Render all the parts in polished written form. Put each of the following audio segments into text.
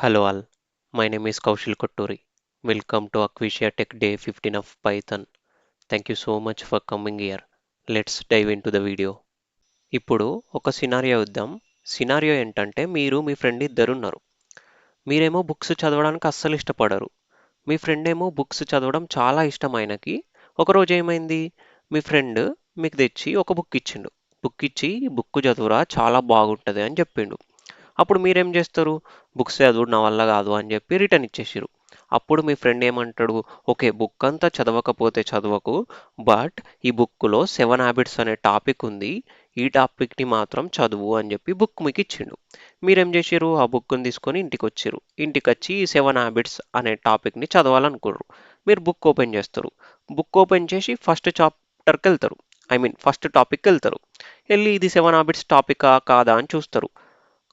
Hello all, my name is Kaushal Kotturi. Welcome to Aquasia Tech Day 15 of Python. Thank you so much for coming here. Let's dive into the video. ఇప్పుడు ఒక scenario ఇద్దాం. Scenario ఏంటంటే మీరు మీ friend ఇద్దరున్నారు. మీరేమో books చదవడానికి అస్సలు ఇష్టపడరు. మీ ఫ్రెండ్ ఏమో బుక్స్ చదవడం చాలా ఇష్టం ఆయనకి. ఒకరోజు ఏమైంది? మీ ఫ్రెండ్ మీకు తెచ్చి ఒక బుక్ ఇచ్చిండు. బుక్ ఇచ్చి "ఈ బుక్ చదువురా చాలా బాగుంటది" అని చెప్పిండు. అప్పుడు మీరేం చేస్తారు? బుక్స్ చదువుడు నా వల్ల కాదు అని చెప్పి రిటర్న్ ఇచ్చేసిరు. అప్పుడు మీ ఫ్రెండ్ ఏమంటాడు? ఓకే, బుక్ అంతా చదవకపోతే చదవకు, బట్ ఈ బుక్లో 7 హ్యాబిట్స్ అనే టాపిక్ ఉంది, ఈ టాపిక్ని మాత్రం చదువు అని చెప్పి బుక్ మీకు ఇచ్చిండు. మీరేం చేసిరు? ఆ బుక్ని తీసుకొని ఇంటికి వచ్చిరు. ఇంటికి వచ్చి ఈ 7 హ్యాబిట్స్ అనే టాపిక్ని చదవాలనుకుర్రు. మీరు బుక్ ఓపెన్ చేస్తారు. బుక్ ఓపెన్ చేసి ఫస్ట్ చాప్టర్కి వెళ్తారు. ఫస్ట్ టాపిక్కి వెళ్తారు. వెళ్ళి ఇది 7 హ్యాబిట్స్ టాపికా కాదా అని చూస్తారు.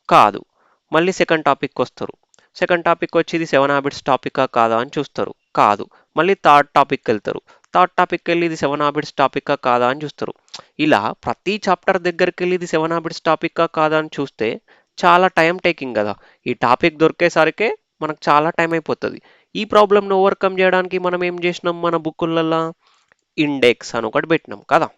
కాదు. మళ్ళీ సెకండ్ టాపిక్కి వస్తారు. సెకండ్ టాపిక్ వచ్చి ఇది 7 హ్యాబిట్స్ టాపికా కాదా అని చూస్తారు. కాదు. మళ్ళీ థర్డ్ టాపిక్కి వెళ్తారు. థర్డ్ టాపిక్కి వెళ్ళి ఇది 7 హ్యాబిట్స్ టాపికా కాదా అని చూస్తారు. ఇలా ప్రతి చాప్టర్ దగ్గరికి వెళ్ళి ఇది 7 హ్యాబిట్స్ టాపికా కాదా అని చూస్తే చాలా టైం టేకింగ్ కదా. ఈ టాపిక్ దొరికేసరికే మనకు చాలా టైం అయిపోతుంది. ఈ ప్రాబ్లమ్ను ఓవర్కమ్ చేయడానికి మనం ఏం చేసినాం? మన బుక్కులల్లో ఇండెక్స్ అని ఒకటి పెట్టినాం కదా.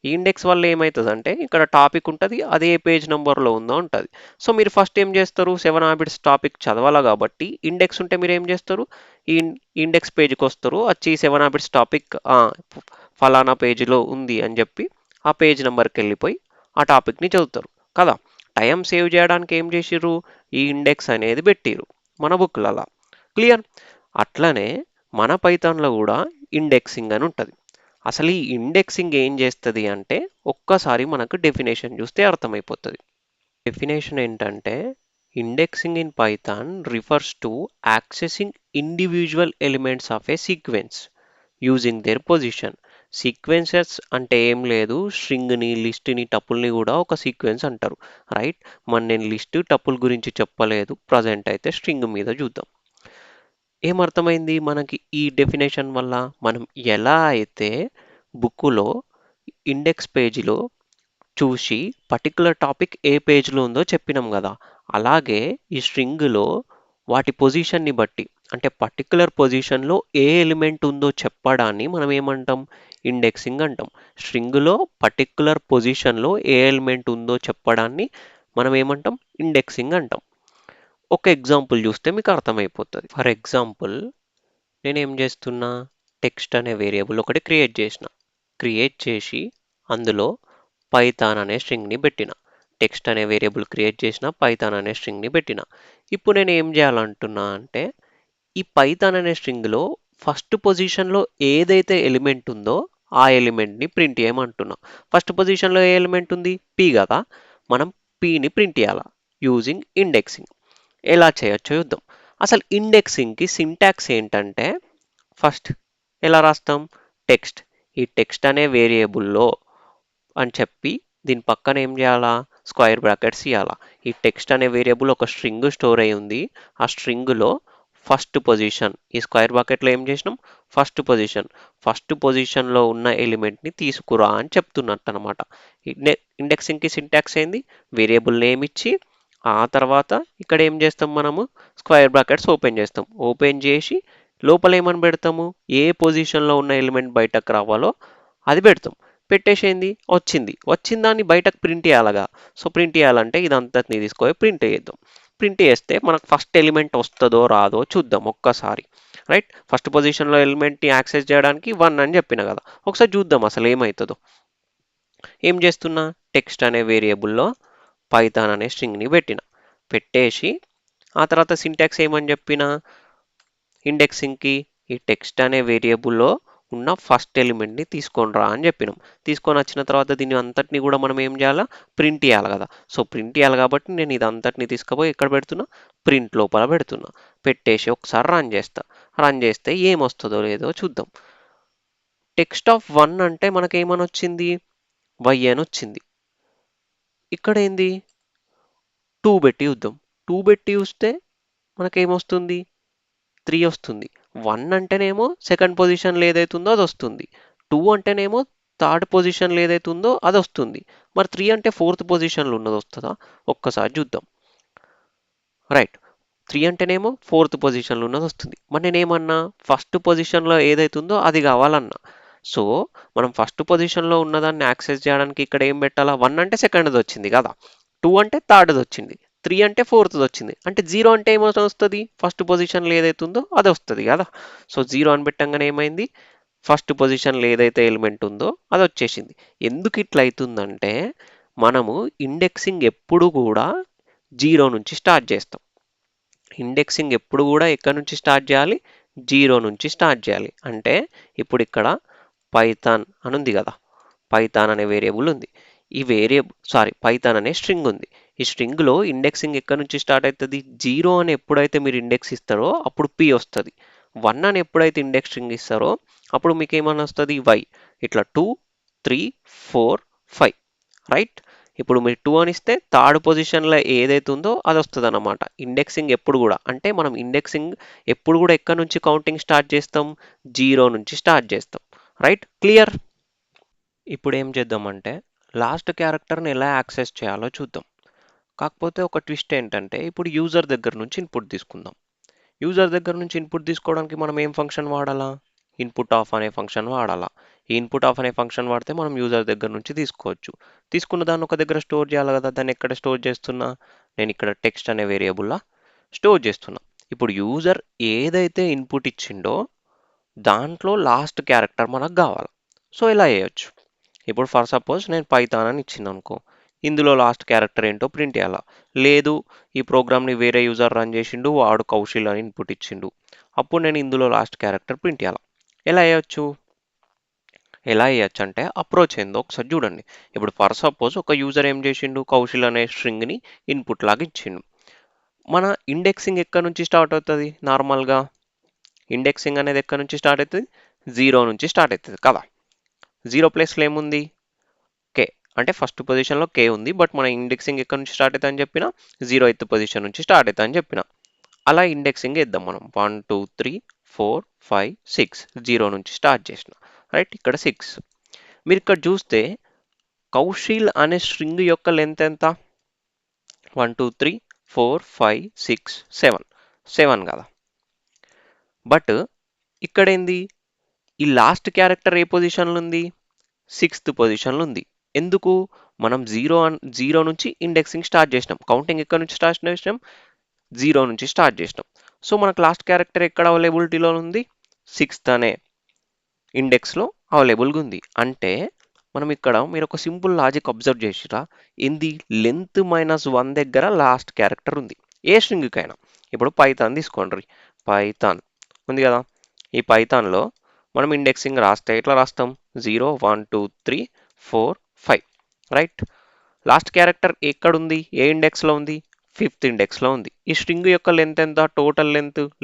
ఈ ఇండెక్స్ వల్ల ఏమవుతుందంటే ఇక్కడ టాపిక్ ఉంటుంది, అదే పేజ్ నెంబర్లో ఉందో ఉంటుంది. సో మీరు ఫస్ట్ ఏం చేస్తారు? 7 హ్యాబిట్స్ టాపిక్ చదవాలా కాబట్టి ఇండెక్స్ ఉంటే మీరు ఏం చేస్తారు? ఈ ఇండెక్స్ పేజ్కి వస్తారు. వచ్చి 7 హ్యాబిట్స్ టాపిక్ ఫలానా పేజీలో ఉంది అని చెప్పి ఆ పేజ్ నెంబర్కి వెళ్ళిపోయి ఆ టాపిక్ని చదువుతారు కదా. టైం సేవ్ చేయడానికి ఏం చేసిర్రు? ఈ ఇండెక్స్ అనేది పెట్టిర్రు మన బుక్లలో. క్లియర్? అట్లనే మన పైథాన్లో కూడా ఇండెక్సింగ్ అని ఉంటుంది. అసలు ఈ ఇండెక్సింగ్ ఏం చేస్తుంది అంటే ఒక్కసారి మనకు డెఫినేషన్ చూస్తే అర్థమైపోతుంది. డెఫినేషన్ ఏంటంటే indexing in Python refers to accessing individual elements of A sequence using there position. Sequences అంటే ఏం లేదు, స్ట్రింగ్ని, లిస్ట్ని, టపుల్ని కూడా ఒక సీక్వెన్స్ అంటారు. రైట్? నేను లిస్ట్ టపుల్ గురించి చెప్పలేదు, ప్రజెంట్ అయితే స్ట్రింగ్ మీద చూద్దాం. ఏమర్థమైంది మనకి ఈ డెఫినేషన్ వల్ల? మనం ఎలా అయితే బుక్కులో ఇండెక్స్ పేజీలో చూసి పర్టికులర్ టాపిక్ ఏ పేజ్లో ఉందో చెప్పినాం కదా, అలాగే ఈ స్ట్రింగ్లో వాటి పొజిషన్ని బట్టి, అంటే పర్టికులర్ పొజిషన్లో ఏ ఎలిమెంట్ ఉందో చెప్పడాన్ని మనం ఏమంటాం? ఇండెక్సింగ్ అంటాం. స్ట్రింగ్లో పర్టికులర్ పొజిషన్లో ఏ ఎలిమెంట్ ఉందో చెప్పడాన్ని మనం ఏమంటాం? ఇండెక్సింగ్ అంటాం. ఒక ఎగ్జాంపుల్ చూస్తే మీకు అర్థమైపోతుంది. ఫర్ ఎగ్జాంపుల్, నేనేం చేస్తున్నా? టెక్స్ట్ అనే వేరియబుల్ ఒకటి క్రియేట్ చేసి అందులో పైథాన్ అనే స్ట్రింగ్ని పెట్టిన. టెక్స్ట్ అనే వేరియబుల్ క్రియేట్ చేసిన, పైథాన్ అనే స్ట్రింగ్ని పెట్టిన. ఇప్పుడు నేను ఏం చేయాలంటున్నా అంటే ఈ పైథాన్ అనే స్ట్రింగ్లో ఫస్ట్ పొజిషన్లో ఏదైతే ఎలిమెంట్ ఉందో ఆ ఎలిమెంట్ని ప్రింట్ చేయమంటున్నాం. ఫస్ట్ పొజిషన్లో ఏ ఎలిమెంట్ ఉంది? పి కదా. మనం పిని ప్రింట్ చేయాలా యూజింగ్ ఇండెక్సింగ్. ఎలా చేయొచ్చో చూద్దాం. అసలు ఇండెక్సింగ్కి సింటాక్స్ ఏంటంటే ఫస్ట్ ఎలా రాస్తాం? టెక్స్ట్, ఈ టెక్స్ట్ అనే వేరియబుల్లో అని చెప్పి దీని పక్కన ఏం చేయాలా? స్క్వేర్ బ్రాకెట్స్ ఇవ్వాలా. ఈ టెక్స్ట్ అనే వేరియబుల్ ఒక స్ట్రింగ్ స్టోర్ అయి ఉంది. ఆ స్ట్రింగ్లో ఫస్ట్ పొజిషన్, ఈ స్క్వేర్ బ్రాకెట్లో ఏం చేసినాం? ఫస్ట్ పొజిషన్లో ఉన్న ఎలిమెంట్ని తీసుకురా అని చెప్తున్నట్టు అనమాట. ఇండెక్సింగ్కి సింటాక్స్ ఏంది? వేరియబుల్ నేమ్ ఇచ్చి ఆ తర్వాత ఇక్కడ ఏం చేస్తాం? మనము స్క్వేర్ బ్రాకెట్స్ ఓపెన్ చేస్తాం. ఓపెన్ చేసి లోపల ఏమని పెడతాము? ఏ పొజిషన్లో ఉన్న ఎలిమెంట్ బయటకు రావాలో అది పెడతాం. పెట్టేసేంది వచ్చిన దాన్ని బయటకు ప్రింట్ చేయాలగా. సో ప్రింట్ చేయాలంటే ఇదంతటిని తీసుకొని ప్రింట్ చేద్దాం. ప్రింట్ చేస్తే మనకు ఫస్ట్ ఎలిమెంట్ వస్తుందో రాదో చూద్దాం ఒక్కసారి. రైట్? ఫస్ట్ పొజిషన్లో ఎలిమెంట్ని యాక్సెస్ చేయడానికి 1 అని చెప్పిన కదా, ఒకసారి చూద్దాం అసలు ఏమవుతుందో. ఏం చేస్తున్నా? టెక్స్ట్ అనే వేరియబుల్లో పైథాన్ అనే స్ట్రింగ్ని పెట్టేసి ఆ తర్వాత సింటాక్స్ ఏమని చెప్పిన ఇండెక్సింగ్కి ఈ టెక్స్ట్ అనే వేరియబుల్లో ఉన్న ఫస్ట్ ఎలిమెంట్ని తీసుకొని రా అని చెప్పినాం. తీసుకొని వచ్చిన తర్వాత దీన్ని అంతటిని కూడా మనం ఏం చేయాలా? ప్రింట్ చేయాలి కదా. సో ప్రింట్ చేయాలి కాబట్టి నేను ఇది అంతటిని తీసుకుపోయి ఎక్కడ పెడుతున్నా? ప్రింట్ లోపల పెడుతున్నా. పెట్టేసి ఒకసారి రన్ చేస్తే ఏమొస్తుందో లేదో చూద్దాం. టెక్స్ట్ ఆఫ్ 1 అంటే మనకేమని వచ్చింది? వై అని వచ్చింది. ఇక్కడ ఏంది? 2 పెట్టి చూద్దాం. 2 పెట్టి చూస్తే మనకేమొస్తుంది? 3 వస్తుంది. 1 అంటేనేమో సెకండ్ పొజిషన్లో ఏదైతుందో అది వస్తుంది. 2 అంటేనేమో థర్డ్ పొజిషన్లో ఏదైతుందో అది వస్తుంది. మరి 3 అంటే ఫోర్త్ పొజిషన్లో ఉన్నది వస్తుందా? ఒక్కసారి చూద్దాం. రైట్, 3 అంటేనేమో 4th పొజిషన్లో ఉన్నది వస్తుంది. మరి నేనేమన్నా ఫస్ట్ పొజిషన్లో ఏదైతే ఉందో అది కావాలన్నా. సో మనం ఫస్ట్ పొజిషన్లో ఉన్నదాన్ని యాక్సెస్ చేయడానికి ఇక్కడ ఏం పెట్టాలా? 1 అంటే సెకండ్ది వచ్చింది కదా, 2 అంటే థర్డ్ది వచ్చింది, 3 అంటే ఫోర్త్ది వచ్చింది, అంటే 0 అంటే ఏమవుతుంది వస్తుంది? ఫస్ట్ పొజిషన్లో ఏదైతే ఉందో అది వస్తుంది కదా. సో 0 అని పెట్టంగానే ఏమైంది? ఫస్ట్ పొజిషన్లో ఏదైతే ఎలిమెంట్ ఉందో అది వచ్చేసింది. ఎందుకు ఇట్లా అవుతుందంటే మనము ఇండెక్సింగ్ ఎప్పుడు కూడా 0 నుంచి స్టార్ట్ చేస్తాం. ఇండెక్సింగ్ ఎప్పుడు కూడా ఎక్కడి నుంచి స్టార్ట్ చేయాలి? 0 నుంచి స్టార్ట్ చేయాలి. అంటే ఇప్పుడు ఇక్కడ పైథాన్ అని ఉంది కదా, పైథాన్ అనే వేరియబుల్ ఉంది. ఈ పైథాన్ అనే స్ట్రింగ్ ఉంది. ఈ స్ట్రింగ్లో ఇండెక్సింగ్ ఎక్కడి నుంచి స్టార్ట్ అవుతుంది? 0 అని ఎప్పుడైతే మీరు ఇండెక్స్ ఇస్తారో అప్పుడు p వస్తుంది. 1 అని ఎప్పుడైతే ఇండెక్స్ స్ట్రింగ్ ఇస్తారో అప్పుడు మీకు ఏమన్నా వస్తుంది? y. ఇట్లా 2, 3, 4, 5, రైట్. ఇప్పుడు మీరు 2 అని ఇస్తే థర్డ్ పొజిషన్లో ఏదైతే ఉందో అది వస్తుంది అన్నమాట. ఇండెక్సింగ్ ఎప్పుడు కూడా, అంటే మనం ఇండెక్సింగ్ ఎప్పుడు కూడా ఎక్కడి నుంచి కౌంటింగ్ స్టార్ట్ చేస్తాం? 0 నుంచి స్టార్ట్ చేస్తాం, రైట్. క్లియర్? ఇప్పుడు ఏం చేద్దామంటే లాస్ట్ క్యారెక్టర్ని ఎలా యాక్సెస్ చేయాలో చూద్దాం. కాకపోతే ఒక ట్విస్ట్ ఏంటంటే ఇప్పుడు యూజర్ దగ్గర నుంచి ఇన్పుట్ తీసుకుందాం. యూజర్ దగ్గర నుంచి ఇన్పుట్ తీసుకోవడానికి మనం ఏం ఫంక్షన్ వాడాలా? ఇన్పుట్ ఆఫ్ అనే ఫంక్షన్ వాడాలా. ఈ ఇన్పుట్ ఆఫ్ అనే ఫంక్షన్ వాడితే మనం యూజర్ దగ్గర నుంచి తీసుకోవచ్చు. తీసుకున్న దాన్ని ఒక దగ్గర స్టోర్ చేయాలి కదా. దాన్ని ఎక్కడ స్టోర్ చేస్తున్నా? నేను ఇక్కడ టెక్స్ట్ అనే వేరియబుల్లా స్టోర్ చేస్తున్నా. ఇప్పుడు యూజర్ ఏదైతే ఇన్పుట్ ఇచ్చిండో దాంట్లో లాస్ట్ క్యారెక్టర్ మనకు కావాలి. సో ఇలా చేయొచ్చు. ఇప్పుడు ఫర్ సపోజ్ నేను పైథాన్ అని ఇచ్చింది అనుకో, ఇందులో లాస్ట్ క్యారెక్టర్ ఏంటో ప్రింట్ చేయాలా. లేదు ఈ ప్రోగ్రామ్ని వేరే యూజర్ రన్ చేసిండు, వాడు కౌశల్ అని ఇన్పుట్ ఇచ్చిండు, అప్పుడు నేను ఇందులో లాస్ట్ క్యారెక్టర్ ప్రింట్ చేయాలా. ఎలా చేయొచ్చు? ఎలా చేయొచ్చు అంటే అప్రోచ్ ఏందో ఒకసారి చూడండి. ఇప్పుడు ఫర్ సపోజ్ ఒక యూజర్ ఏం చేసిండు? కౌశల్ అనే స్ట్రింగ్ని ఇన్పుట్ లాగా ఇచ్చిండు. మన ఇండెక్సింగ్ ఎక్కడి నుంచి స్టార్ట్ అవుతుంది? నార్మల్గా ఇండెక్సింగ్ అనేది ఎక్కడి నుంచి స్టార్ట్ అవుతుంది? 0 నుంచి స్టార్ట్ అవుతుంది కదా. 0 ప్లేస్లో ఏముంది? కే. అంటే ఫస్ట్ పొజిషన్లో కే ఉంది, బట్ మన ఇండెక్సింగ్ ఎక్కడి నుంచి స్టార్ట్ అవుతుంది అని చెప్పిన? 0th పొజిషన్ నుంచి స్టార్ట్ అవుతుంది అని చెప్పిన. అలా ఇండెక్సింగ్ ఇద్దాం మనం. 1, 2, 3, 4, 5, 6, 0 నుంచి స్టార్ట్ చేసిన, రైట్. ఇక్కడ 6. మీరు ఇక్కడ చూస్తే కౌశల్ అనే స్ట్రింగ్ యొక్క లెంత్ ఎంత? 1, 2, 3, 4, 5, 6, 7, 7 కదా. బట్ ఇక్కడ ఏంది? ఈ లాస్ట్ క్యారెక్టర్ ఏ పొజిషన్లో ఉంది? 6th పొజిషన్లో ఉంది. ఎందుకు? మనం 0 నుంచి ఇండెక్సింగ్ స్టార్ట్ చేసినాం. కౌంటింగ్ ఎక్కడి నుంచి స్టార్ట్ చేసినాం? 0 నుంచి స్టార్ట్ చేసినాం. సో మనకు లాస్ట్ క్యారెక్టర్ ఎక్కడ అవైలబిలిటీలో ఉంది? 6th అనే ఇండెక్స్లో అవైలబుల్గా ఉంది. అంటే మనం ఇక్కడ మీరు ఒక సింపుల్ లాజిక్ అబ్జర్వ్ చేసిరా? ఏంది? లెంత్ -1 దగ్గర లాస్ట్ క్యారెక్టర్ ఉంది ఏ స్ట్రింగ్కైనా. ఇప్పుడు పైథాన్ తీసుకోండి. పైథాన్ ఉంది కదా. ఈ పైథాన్లో మనం ఇండెక్సింగ్ రాస్తే ఎట్లా రాస్తాం? 0, 1, 2, 3, 4, 5, రైట్. లాస్ట్ క్యారెక్టర్ ఎక్కడుంది? ఏ ఇండెక్స్లో ఉంది? 5th ఇండెక్స్లో ఉంది. ఈ స్ట్రింగ్ యొక్క లెంత్ ఎంత? టోటల్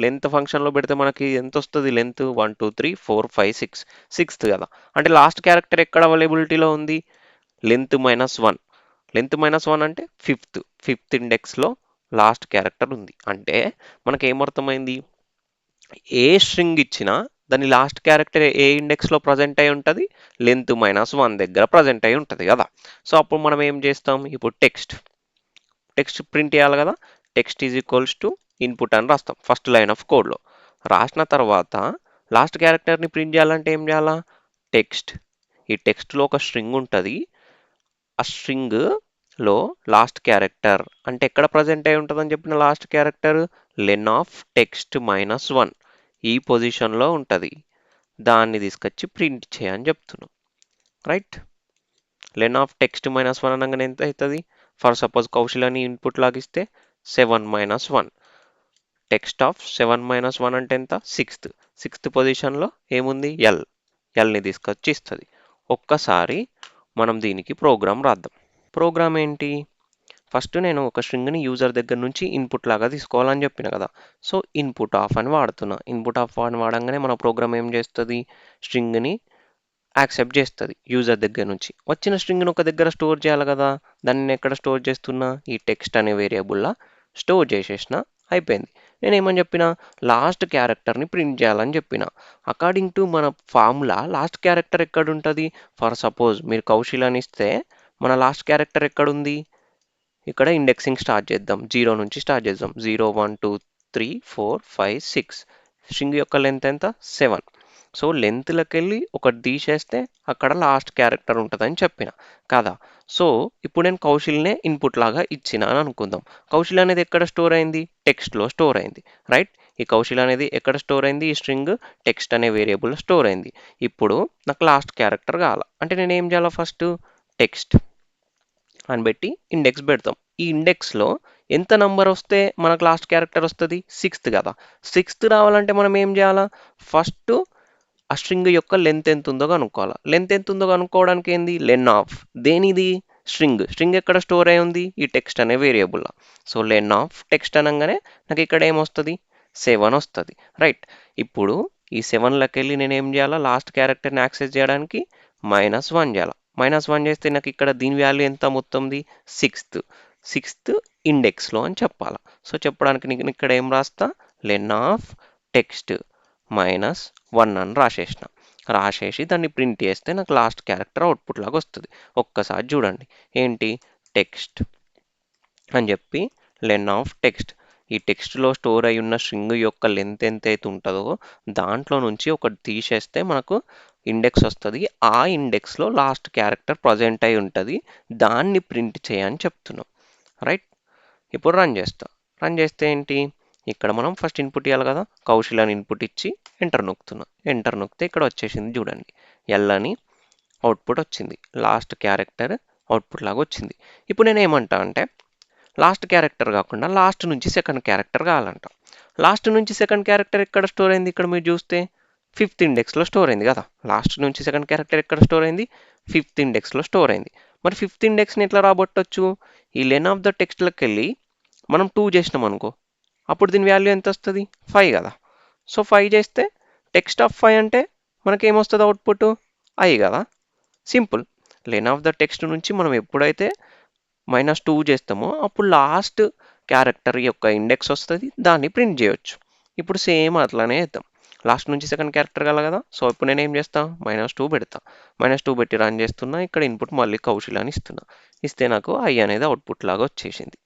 లెంత్ ఫంక్షన్లో పెడితే మనకి ఎంత వస్తుంది? లెంత్ 1, 2, 3, 4, 5, 6, 6th కదా. అంటే లాస్ట్ క్యారెక్టర్ ఎక్కడ అవైలబిలిటీలో ఉంది? లెంత్ -1. లెంత్ -1 అంటే 5th ఇండెక్స్లో లాస్ట్ క్యారెక్టర్ ఉంది. అంటే మనకి ఏమర్థమైంది? ఏ స్ట్రింగ్ ఇచ్చినా దాని లాస్ట్ క్యారెక్టర్ ఏ ఇండెక్స్లో ప్రజెంట్ అయి ఉంటుంది? లెంత్ -1 దగ్గర ప్రజెంట్ అయి ఉంటుంది కదా. సో అప్పుడు మనం ఏం చేస్తాం? ఇప్పుడు టెక్స్ట్ ప్రింట్ చేయాలి కదా. Text is equals to input అని రాస్తాం ఫస్ట్ లైన్ ఆఫ్ కోడ్లో. రాసిన తర్వాత లాస్ట్ క్యారెక్టర్ని ప్రింట్ చేయాలంటే ఏం చేయాలా? టెక్స్ట్. ఈ టెక్స్ట్లో ఒక స్ట్రింగ్ ఉంటుంది. ఆ స్ట్రింగ్లో లాస్ట్ క్యారెక్టర్ అంటే ఎక్కడ ప్రజెంట్ అయి ఉంటుందని చెప్పిన లాస్ట్ క్యారెక్టర్? లెన్ ఆఫ్ టెక్స్ట్ -1 ఈ పొజిషన్లో ఉంటుంది. దాన్ని తీసుకొచ్చి ప్రింట్ చేయని చెప్తున్నాం, రైట్. లెన్ ఆఫ్ టెక్స్ట్ -1 అనగానే ఎంత అవుతుంది? ఫర్ సపోజ్ కౌశల్ అని ఇన్పుట్ లాగిస్తే 7 - 1. టెక్స్ట్ ఆఫ్ 7 - 1 అంటే ఎంత? 6th పొజిషన్లో ఏముంది? ఎల్ని తీసుకొచ్చి ఇస్తుంది. ఒక్కసారి మనం దీనికి ప్రోగ్రామ్ రాద్దాం. ప్రోగ్రామ్ ఏంటి? ఫస్ట్ నేను ఒక స్ట్రింగ్ని యూజర్ దగ్గర నుంచి ఇన్పుట్ లాగా తీసుకోవాలని చెప్పిన కదా. సో ఇన్పుట్ ఆఫ్ అని వాడుతున్నా. ఇన్పుట్ ఆఫ్ అని వాడంగానే మన ప్రోగ్రామ్ ఏం చేస్తుంది? స్ట్రింగ్ని యాక్సెప్ట్ చేస్తుంది యూజర్ దగ్గర నుంచి. వచ్చిన స్ట్రింగ్ని ఒక దగ్గర స్టోర్ చేయాలి కదా. దాన్ని నేను ఎక్కడ స్టోర్ చేస్తున్నా? ఈ టెక్స్ట్ అనే వేరియబుల్లా స్టోర్ చేసేసిన. అయిపోయింది. నేను ఏమని చెప్పిన? లాస్ట్ క్యారెక్టర్ని ప్రింట్ చేయాలని చెప్పిన. అకార్డింగ్ టు మన ఫార్ములా లాస్ట్ క్యారెక్టర్ ఎక్కడ ఉంటుంది? ఫర్ సపోజ్ మీరు కౌశల్ అని ఇస్తే మన లాస్ట్ క్యారెక్టర్ ఎక్కడుంది? ఇక్కడ ఇండెక్సింగ్ స్టార్ట్ చేద్దాం. 0 నుంచి స్టార్ట్ చేద్దాం. 0, 1, 2, 3 4 5 6. స్ట్రింగ్ యొక్క లెంత్ ఎంత? 7. సో లెంత్లోకి వెళ్ళి ఒకటి తీసేస్తే అక్కడ లాస్ట్ క్యారెక్టర్ ఉంటుందని చెప్పిన కదా. సో ఇప్పుడు నేను కౌశల్నే ఇన్పుట్ లాగా ఇచ్చిన అని అనుకుందాం. కౌశల్ అనేది ఎక్కడ స్టోర్ అయింది? టెక్స్ట్లో స్టోర్ అయింది, రైట్? ఈ కౌశల్ అనేది ఎక్కడ స్టోర్ అయింది? ఈ స్ట్రింగ్ టెక్స్ట్ అనే వేరియబుల్ స్టోర్ అయింది. ఇప్పుడు నాకు లాస్ట్ క్యారెక్టర్ కావాలి అంటే నేను ఏం చేయాలి? ఫస్ట్ టెక్స్ట్ అని పెట్టి ఇండెక్స్ పెడతాం. ఈ ఇండెక్స్లో ఎంత నంబర్ వస్తే మనకు లాస్ట్ క్యారెక్టర్ వస్తుంది? 6th కదా. 6th రావాలంటే మనం ఏం చేయాలా? ఫస్ట్ ఆ స్ట్రింగ్ యొక్క లెంత్ ఎంత ఉందో కనుక్కోవాలి. లెంత్ ఎంత ఉందో కనుక్కోవడానికి ఏంది? లెన్ ఆఫ్ దేనిది? స్ట్రింగ్ ఎక్కడ స్టోర్ అయి ఉంది? ఈ టెక్స్ట్ అనే వేరియబుల్. సో లెన్ ఆఫ్ టెక్స్ట్ అనగానే నాకు ఇక్కడ ఏమొస్తుంది? 7 వస్తుంది, రైట్? ఇప్పుడు ఈ 7లోకి వెళ్ళి నేను ఏం చేయాలా? లాస్ట్ క్యారెక్టర్ని యాక్సెస్ చేయడానికి -1 చేయాలి. -1 చేస్తే నాకు ఇక్కడ దీని వాల్యూ ఎంత మొత్తంది? 6th ఇండెక్స్లో అని చెప్పాలి. సో చెప్పడానికి నేను ఇక్కడ ఏం రాస్తా? లెన్ ఆఫ్ టెక్స్ట్ -1 అని రాసేసి దాన్ని ప్రింట్ చేస్తే నాకు లాస్ట్ క్యారెక్టర్ అవుట్పుట్ లాగా వస్తుంది. ఒక్కసారి చూడండి, ఏంటి? టెక్స్ట్ అని చెప్పి లెన్ ఆఫ్ టెక్స్ట్. ఈ టెక్స్ట్లో స్టోర్ అయి ఉన్న స్ట్రింగ్ యొక్క లెంత్ ఎంతైతే ఉంటుందో దాంట్లో నుంచి ఒకటి తీసేస్తే మనకు ఇండెక్స్ వస్తుంది. ఆ ఇండెక్స్లో లాస్ట్ క్యారెక్టర్ ప్రజెంట్ అయి ఉంటుంది. దాన్ని ప్రింట్ చేయని చెప్తున్నాం, రైట్? ఇప్పుడు రన్ చేస్తే ఏంటి? ఇక్కడ మనం ఫస్ట్ ఇన్పుట్ ఇవ్వాలి కదా. కౌశల్ అని ఇన్పుట్ ఇచ్చి ఎంటర్ నొక్కితే ఇక్కడ వచ్చేసింది చూడండి, ఎల్ అని అవుట్పుట్ వచ్చింది. లాస్ట్ క్యారెక్టర్ అవుట్పుట్ లాగా వచ్చింది. ఇప్పుడు నేను ఏమంటా అంటే లాస్ట్ క్యారెక్టర్ కాకుండా లాస్ట్ నుంచి సెకండ్ క్యారెక్టర్ కావాలంట. లాస్ట్ నుంచి సెకండ్ క్యారెక్టర్ ఎక్కడ స్టోర్ అయింది? ఇక్కడ మీరు చూస్తే 5th ఇండెక్స్లో స్టోర్ అయింది కదా. లాస్ట్ నుంచి సెకండ్ క్యారెక్టర్ ఎక్కడ స్టోర్ అయింది? 5th ఇండెక్స్లో స్టోర్ అయింది. మరి 5th ఇండెక్స్ని ఎట్లా రాబట్టొచ్చు? ఈ లెన్ ఆఫ్ ద టెక్స్ట్లోకి వెళ్ళి మనం 2 చేసినాం అనుకో, అప్పుడు దీని వాల్యూ ఎంత వస్తుంది? 5 కదా. సో 5 చేస్తే టెక్స్ట్ ఆఫ్ 5 అంటే మనకేమొస్తుంది అవుట్పుట్? ఐ కదా. సింపుల్. లెన్ ఆఫ్ ద టెక్స్ట్ నుంచి మనం ఎప్పుడైతే -2 చేస్తామో అప్పుడు లాస్ట్ క్యారెక్టర్ యొక్క ఇండెక్స్ వస్తుంది, దాన్ని ప్రింట్ చేయొచ్చు. ఇప్పుడు సేమ్ అట్లానే చేద్దాం. లాస్ట్ నుంచి సెకండ్ క్యారెక్టర్ కల కదా. సో ఇప్పుడు నేను ఏం చేస్తా? -2 పెడతా. -2 పెట్టి రన్ చేస్తున్నా. ఇక్కడ ఇన్పుట్ మళ్ళీ కౌశల్ అని ఇస్తే నాకు ఐ అనేది అవుట్పుట్ లాగా వచ్చేసింది.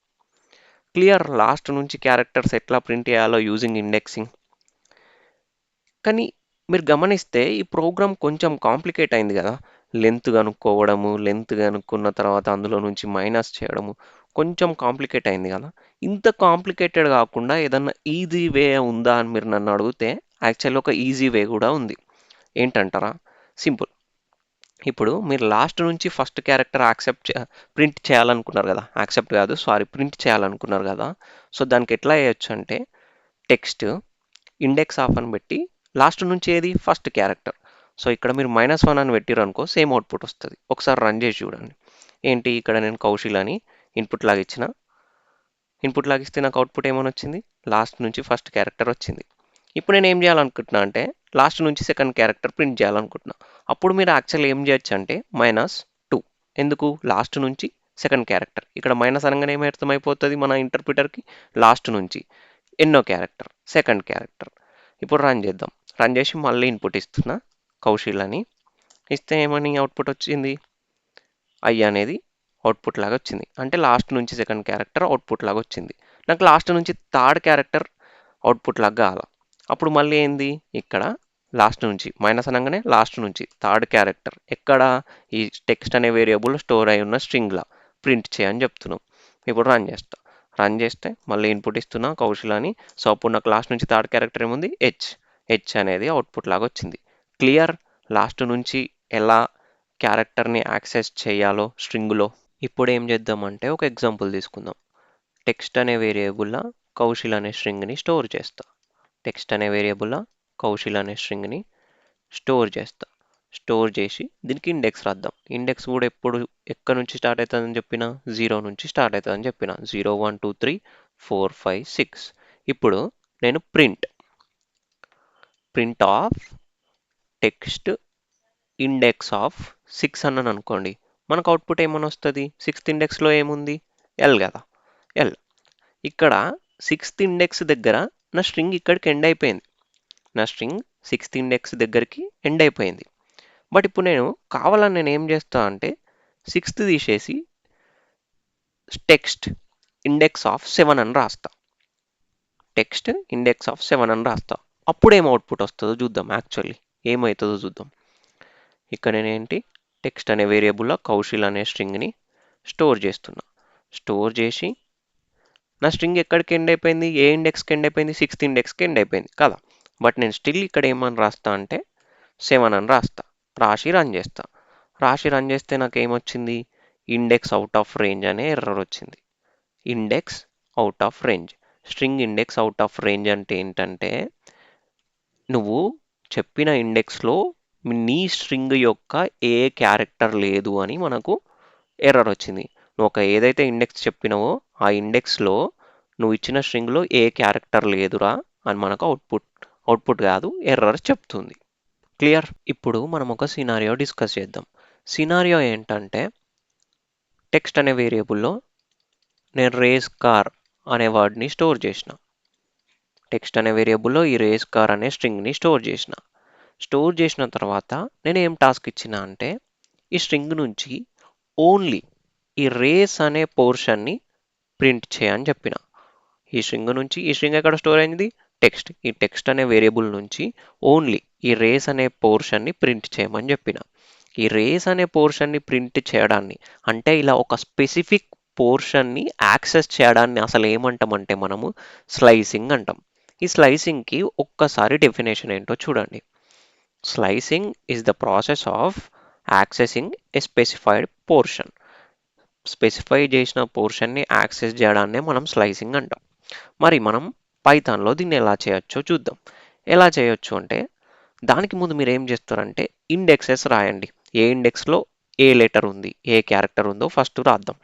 క్లియర్? లాస్ట్ నుంచి క్యారెక్టర్స్ ఎట్లా ప్రింట్ చేయాలో యూజింగ్ ఇండెక్సింగ్. కానీ మీరు గమనిస్తే ఈ ప్రోగ్రామ్ కొంచెం కాంప్లికేట్ అయింది కదా. లెంత్ కనుక్కున్న తర్వాత అందులో నుంచి మైనస్ చేయడము కొంచెం కాంప్లికేట్ అయింది కదా. ఇంత కాంప్లికేటెడ్ కాకుండా ఏదన్నా ఈజీ వే ఉందా అని మీరు నన్ను అడిగితే యాక్చువల్లీ ఒక ఈజీ వే కూడా ఉంది. ఏంటంటారా? సింపుల్. ఇప్పుడు మీరు లాస్ట్ నుంచి ఫస్ట్ క్యారెక్టర్ ప్రింట్ చేయాలనుకున్నారు కదా. ప్రింట్ చేయాలనుకున్నారు కదా. సో దానికి ఎట్లా చేయొచ్చు అంటే టెక్స్ట్ ఇండెక్స్ ఆఫ్ అని పెట్టి లాస్ట్ నుంచి ఏది? First character. సో ఇక్కడ మీరు -1 అని పెట్టిరు అనుకో, సేమ్ అవుట్పుట్ వస్తుంది. ఒకసారి రన్ చేసి చూడండి. ఏంటి? ఇక్కడ నేను కౌశల్ అని ఇన్పుట్ లాగిస్తే నాకు అవుట్పుట్ ఏమని వచ్చింది? లాస్ట్ నుంచి ఫస్ట్ క్యారెక్టర్ వచ్చింది. ఇప్పుడు నేను ఏం చేయాలనుకుంటున్నా అంటే లాస్ట్ నుంచి సెకండ్ క్యారెక్టర్ ప్రింట్ చేయాలనుకుంటున్నా. అప్పుడు మీరు యాక్చువల్ ఏం చేయొచ్చు అంటే -2. ఎందుకు? లాస్ట్ నుంచి సెకండ్ క్యారెక్టర్. ఇక్కడ మైనస్ అనగానే ఏం అర్థమైపోతుంది మన ఇంటర్ప్రిటర్కి? లాస్ట్ నుంచి ఎన్నో క్యారెక్టర్? Second character. ఇప్పుడు రన్ చేద్దాం. రన్ చేసి మళ్ళీ ఇన్పుట్ ఇస్తున్నా కౌశల్ అని. ఇస్తే ఏమని అవుట్పుట్ వచ్చింది? ఐ అనేది అవుట్పుట్ లాగా వచ్చింది. అంటే లాస్ట్ నుంచి సెకండ్ క్యారెక్టర్ అవుట్పుట్ లాగా వచ్చింది. నాకు లాస్ట్ నుంచి థర్డ్ క్యారెక్టర్ అవుట్పుట్ లాగా కావాలి. అప్పుడు మళ్ళీ ఏంది? ఇక్కడ లాస్ట్ నుంచి మైనస్ అనగానే లాస్ట్ నుంచి థర్డ్ క్యారెక్టర్ ఎక్కడ? ఈ టెక్స్ట్ అనే వేరియబుల్ స్టోర్ అయి ఉన్న స్ట్రింగ్లా ప్రింట్ చేయని చెప్తున్నాం. ఇప్పుడు రన్ చేస్తే మళ్ళీ ఇన్పుట్ ఇస్తున్నా కౌశల్ అని. సో అప్పుడు నాకు లాస్ట్ నుంచి థర్డ్ క్యారెక్టర్ ఏముంది? హెచ్ అనేది అవుట్పుట్ లాగా వచ్చింది. క్లియర్? లాస్ట్ నుంచి ఎలా క్యారెక్టర్ని యాక్సెస్ చేయాలో స్ట్రింగ్లో. ఇప్పుడు ఏం చేద్దామంటే ఒక ఎగ్జాంపుల్ తీసుకుందాం. టెక్స్ట్ అనే వేరియబుల్లా కౌశల్ అనే స్ట్రింగ్ని స్టోర్ చేస్తా. స్టోర్ చేసి దీనికి ఇండెక్స్ రాద్దాం. ఇండెక్స్ కూడా ఎక్కడి నుంచి స్టార్ట్ అవుతుందని చెప్పిన? 0 నుంచి స్టార్ట్ అవుతుందని చెప్పిన. 0 1 2 3 4 5 6. ఇప్పుడు నేను print of text index of 6 అన్నాను అనుకోండి. మనకు అవుట్పుట్ ఏమని వస్తుంది? 6th ఇండెక్స్లో ఏముంది? ఎల్ కదా. ఎల్. ఇక్కడ 6th ఇండెక్స్ దగ్గర నా స్ట్రింగ్ ఇక్కడికి ఎండ్ అయిపోయింది. 6th ఇండెక్స్ దగ్గరికి ఎండ్ అయిపోయింది. బట్ ఇప్పుడు నేను ఏం చేస్తా అంటే 6th తీసేసి టెక్స్ట్ ఇండెక్స్ ఆఫ్ 7 అని రాస్తా. టెక్స్ట్ ఇండెక్స్ ఆఫ్ 7 అని రాస్తా. అప్పుడు ఏం అవుట్పుట్ వస్తుందో చూద్దాం. యాక్చువల్లీ ఏమవుతుందో చూద్దాం. ఇక్కడ నేనేంటి టెక్స్ట్ అనే వేరియబుల్లో కౌశిల్ అనే స్ట్రింగ్ని స్టోర్ చేస్తున్నా. స్టోర్ చేసి నా స్ట్రింగ్ ఎక్కడికి ఎండ్ అయిపోయింది, ఏ ఇండెక్స్కి ఎండ్ అయిపోయింది, 6th ఇండెక్స్కి ఎండ్ అయిపోయింది కదా. బట్ నేను స్టిల్ ఇక్కడ ఏమని రాస్తా అంటే 7 అని రాస్తా. రాసి రన్ చేస్తా. రన్ చేస్తే నాకు ఏమొచ్చింది, ఇండెక్స్ అవుట్ ఆఫ్ రేంజ్ అనే ఎర్రర్ వచ్చింది. Index out of range. String index out of range అంటే ఏంటంటే నువ్వు చెప్పిన ఇండెక్స్లో నీ స్ట్రింగ్ యొక్క ఏ క్యారెక్టర్ లేదు అని మనకు ఎర్రర్ వచ్చింది. నువ్వు ఏదైతే ఇండెక్స్ చెప్పినావో ఆ ఇండెక్స్లో నువ్వు ఇచ్చిన స్ట్రింగ్లో ఏ క్యారెక్టర్ లేదురా అని మనకు అవుట్పుట్ కాదు ఎర్రర్ చెప్తుంది. క్లియర్? ఇప్పుడు మనం ఒక సినారియో డిస్కస్ చేద్దాం. సినారియో ఏంటంటే టెక్స్ట్ అనే వేరియబుల్లో నేను రేస్ కార్ అనే వర్డ్ని స్టోర్ చేసిన. టెక్స్ట్ అనే వేరియబుల్లో ఈ రేస్ కార్ అనే స్ట్రింగ్ని స్టోర్ చేసిన తర్వాత నేను ఏం టాస్క్ ఇచ్చిన అంటే ఈ స్ట్రింగ్ నుంచి ఓన్లీ ఈ రేస్ అనే పోర్షన్ని ప్రింట్ చేయని చెప్పిన. ఈ స్ట్రింగ్ ఎక్కడ స్టోర్ అయింది, టెక్స్ట్. ఈ టెక్స్ట్ అనే వేరియబుల్ నుంచి ఓన్లీ ఈ రేస్ అనే పోర్షన్ని ప్రింట్ చేయమని చెప్పిన. ఈ రేస్ అనే పోర్షన్ని ప్రింట్ చేయడాన్ని అంటే ఇలా ఒక స్పెసిఫిక్ పోర్షన్ని యాక్సెస్ చేయడాన్ని అసలు ఏమంటామంటే మనము స్లైసింగ్ అంటాం. ఈ స్లైసింగ్కి ఒక్కసారి డెఫినేషన్ ఏంటో చూడండి. Slicing is the process of accessing A specified portion. Specify చేసిన పోర్షన్ని యాక్సెస్ చేయడాన్నే మనం స్లైసింగ్ అంటాం. మరి మనం పైథాన్లో దీన్ని ఎలా చేయొచ్చో చూద్దాం. ఎలా చేయొచ్చు అంటే దానికి ముందు మీరు ఏం చేస్తారంటే ఇండెక్సెస్ రాయండి. ఏ ఇండెక్స్లో ఏ లెటర్ ఉంది, ఏ క్యారెక్టర్ ఉందో ఫస్ట్ రాద్దాం.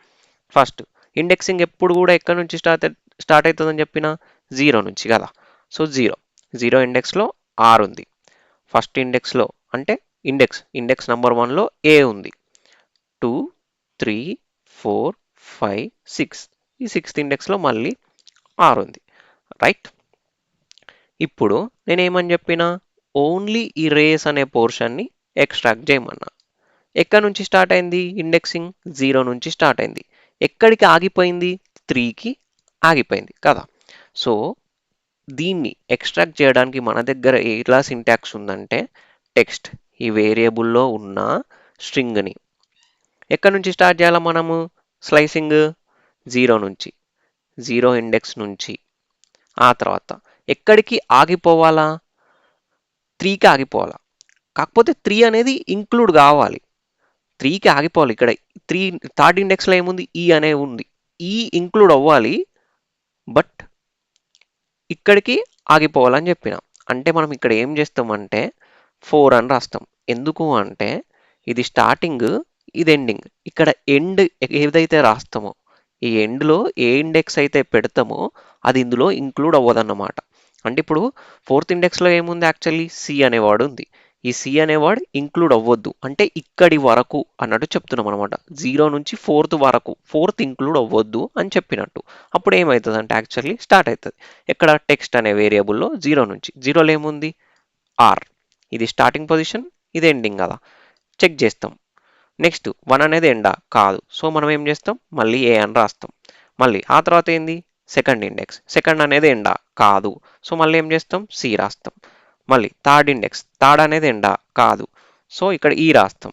ఫస్ట్ ఇండెక్సింగ్ ఎప్పుడు కూడా ఎక్కడి నుంచి స్టార్ట్ అవుతుందని చెప్పిన 0 నుంచి కదా. సో 0 ఇండెక్స్లో ఆర్ ఉంది. ఫస్ట్ ఇండెక్స్లో అంటే ఇండెక్స్ నెంబర్ 1లో ఏ ఉంది. 2, 3, 4, 5, 6 ఈ 6th ఇండెక్స్లో మళ్ళీ ఆర్ ఉంది. రైట్? ఇప్పుడు నేనేమని చెప్పిన ఓన్లీ ఈ రేస్ అనే పోర్షన్ని ఎక్స్ట్రాక్ట్ చేయమన్నా. ఎక్కడి నుంచి స్టార్ట్ అయింది ఇండెక్సింగ్, 0 నుంచి స్టార్ట్ అయింది. ఎక్కడికి ఆగిపోయింది, 3కి ఆగిపోయింది కదా. సో దీన్ని ఎక్స్ట్రాక్ట్ చేయడానికి మన దగ్గర ఎలా సింటాక్స్ ఉందంటే టెక్స్ట్ ఈ వేరియబుల్లో ఉన్న స్ట్రింగ్ని ఎక్కడి నుంచి స్టార్ట్ చేయాలా మనము స్లైసింగ్, 0 నుంచి, 0 ఇండెక్స్ నుంచి. ఆ తర్వాత ఎక్కడికి ఆగిపోవాలా, 3కి ఆగిపోవాలా. కాకపోతే 3 అనేది ఇంక్లూడ్ కావాలి. 3కి ఆగిపోవాలి. ఇక్కడ 3 థర్డ్ ఇండెక్స్లో ఏముంది, ఈ అనే ఉంది. ఈ ఇంక్లూడ్ అవ్వాలి, బట్ ఇక్కడికి ఆగిపోవాలని చెప్పిన. అంటే మనం ఇక్కడ ఏం చేస్తామంటే 4 అని రాస్తాం. ఎందుకు అంటే ఇది స్టార్టింగ్, ఇది ఎండింగ్. ఇక్కడ ఎండ్ ఏదైతే రాస్తామో ఈ ఎండ్లో ఏ ఇండెక్స్ అయితే పెడతామో అది ఇందులో ఇంక్లూడ్ అవ్వదన్నమాట. అంటే ఇప్పుడు 4th ఇండెక్స్లో ఏముంది, యాక్చువల్లీ సి అనేవాడు ఉంది. ఈ సి అనేవాడు ఇంక్లూడ్ అవ్వద్దు అంటే ఇక్కడి వరకు అన్నట్టు చెప్తున్నాం అనమాట. 0 నుంచి 4th వరకు, 4th ఇంక్లూడ్ అవ్వద్దు అని చెప్పినట్టు. అప్పుడు ఏమవుతుంది అంటే యాక్చువల్లీ స్టార్ట్ అవుతుంది. ఎక్కడ టెక్స్ట్ అనే వేరియబుల్లో 0 నుంచి, 0లో ఏముంది ఆర్. ఇది స్టార్టింగ్ పొజిషన్, ఇది ఎండింగ్ కదా. చెక్ చేస్తాం. నెక్స్ట్ 1 అనేది ఎండా కాదు. సో మనం ఏం చేస్తాం, మళ్ళీ ఏ అని రాస్తాం. మళ్ళీ ఆ తర్వాత ఏంది సెకండ్ ఇండెక్స్, సెకండ్ అనేది ఎండా కాదు. సో మళ్ళీ ఏం చేస్తాం, సి రాస్తాం. మళ్ళీ థర్డ్ ఇండెక్స్, థర్డ్ అనేది ఎండా కాదు. సో ఇక్కడ ఈ రాస్తాం.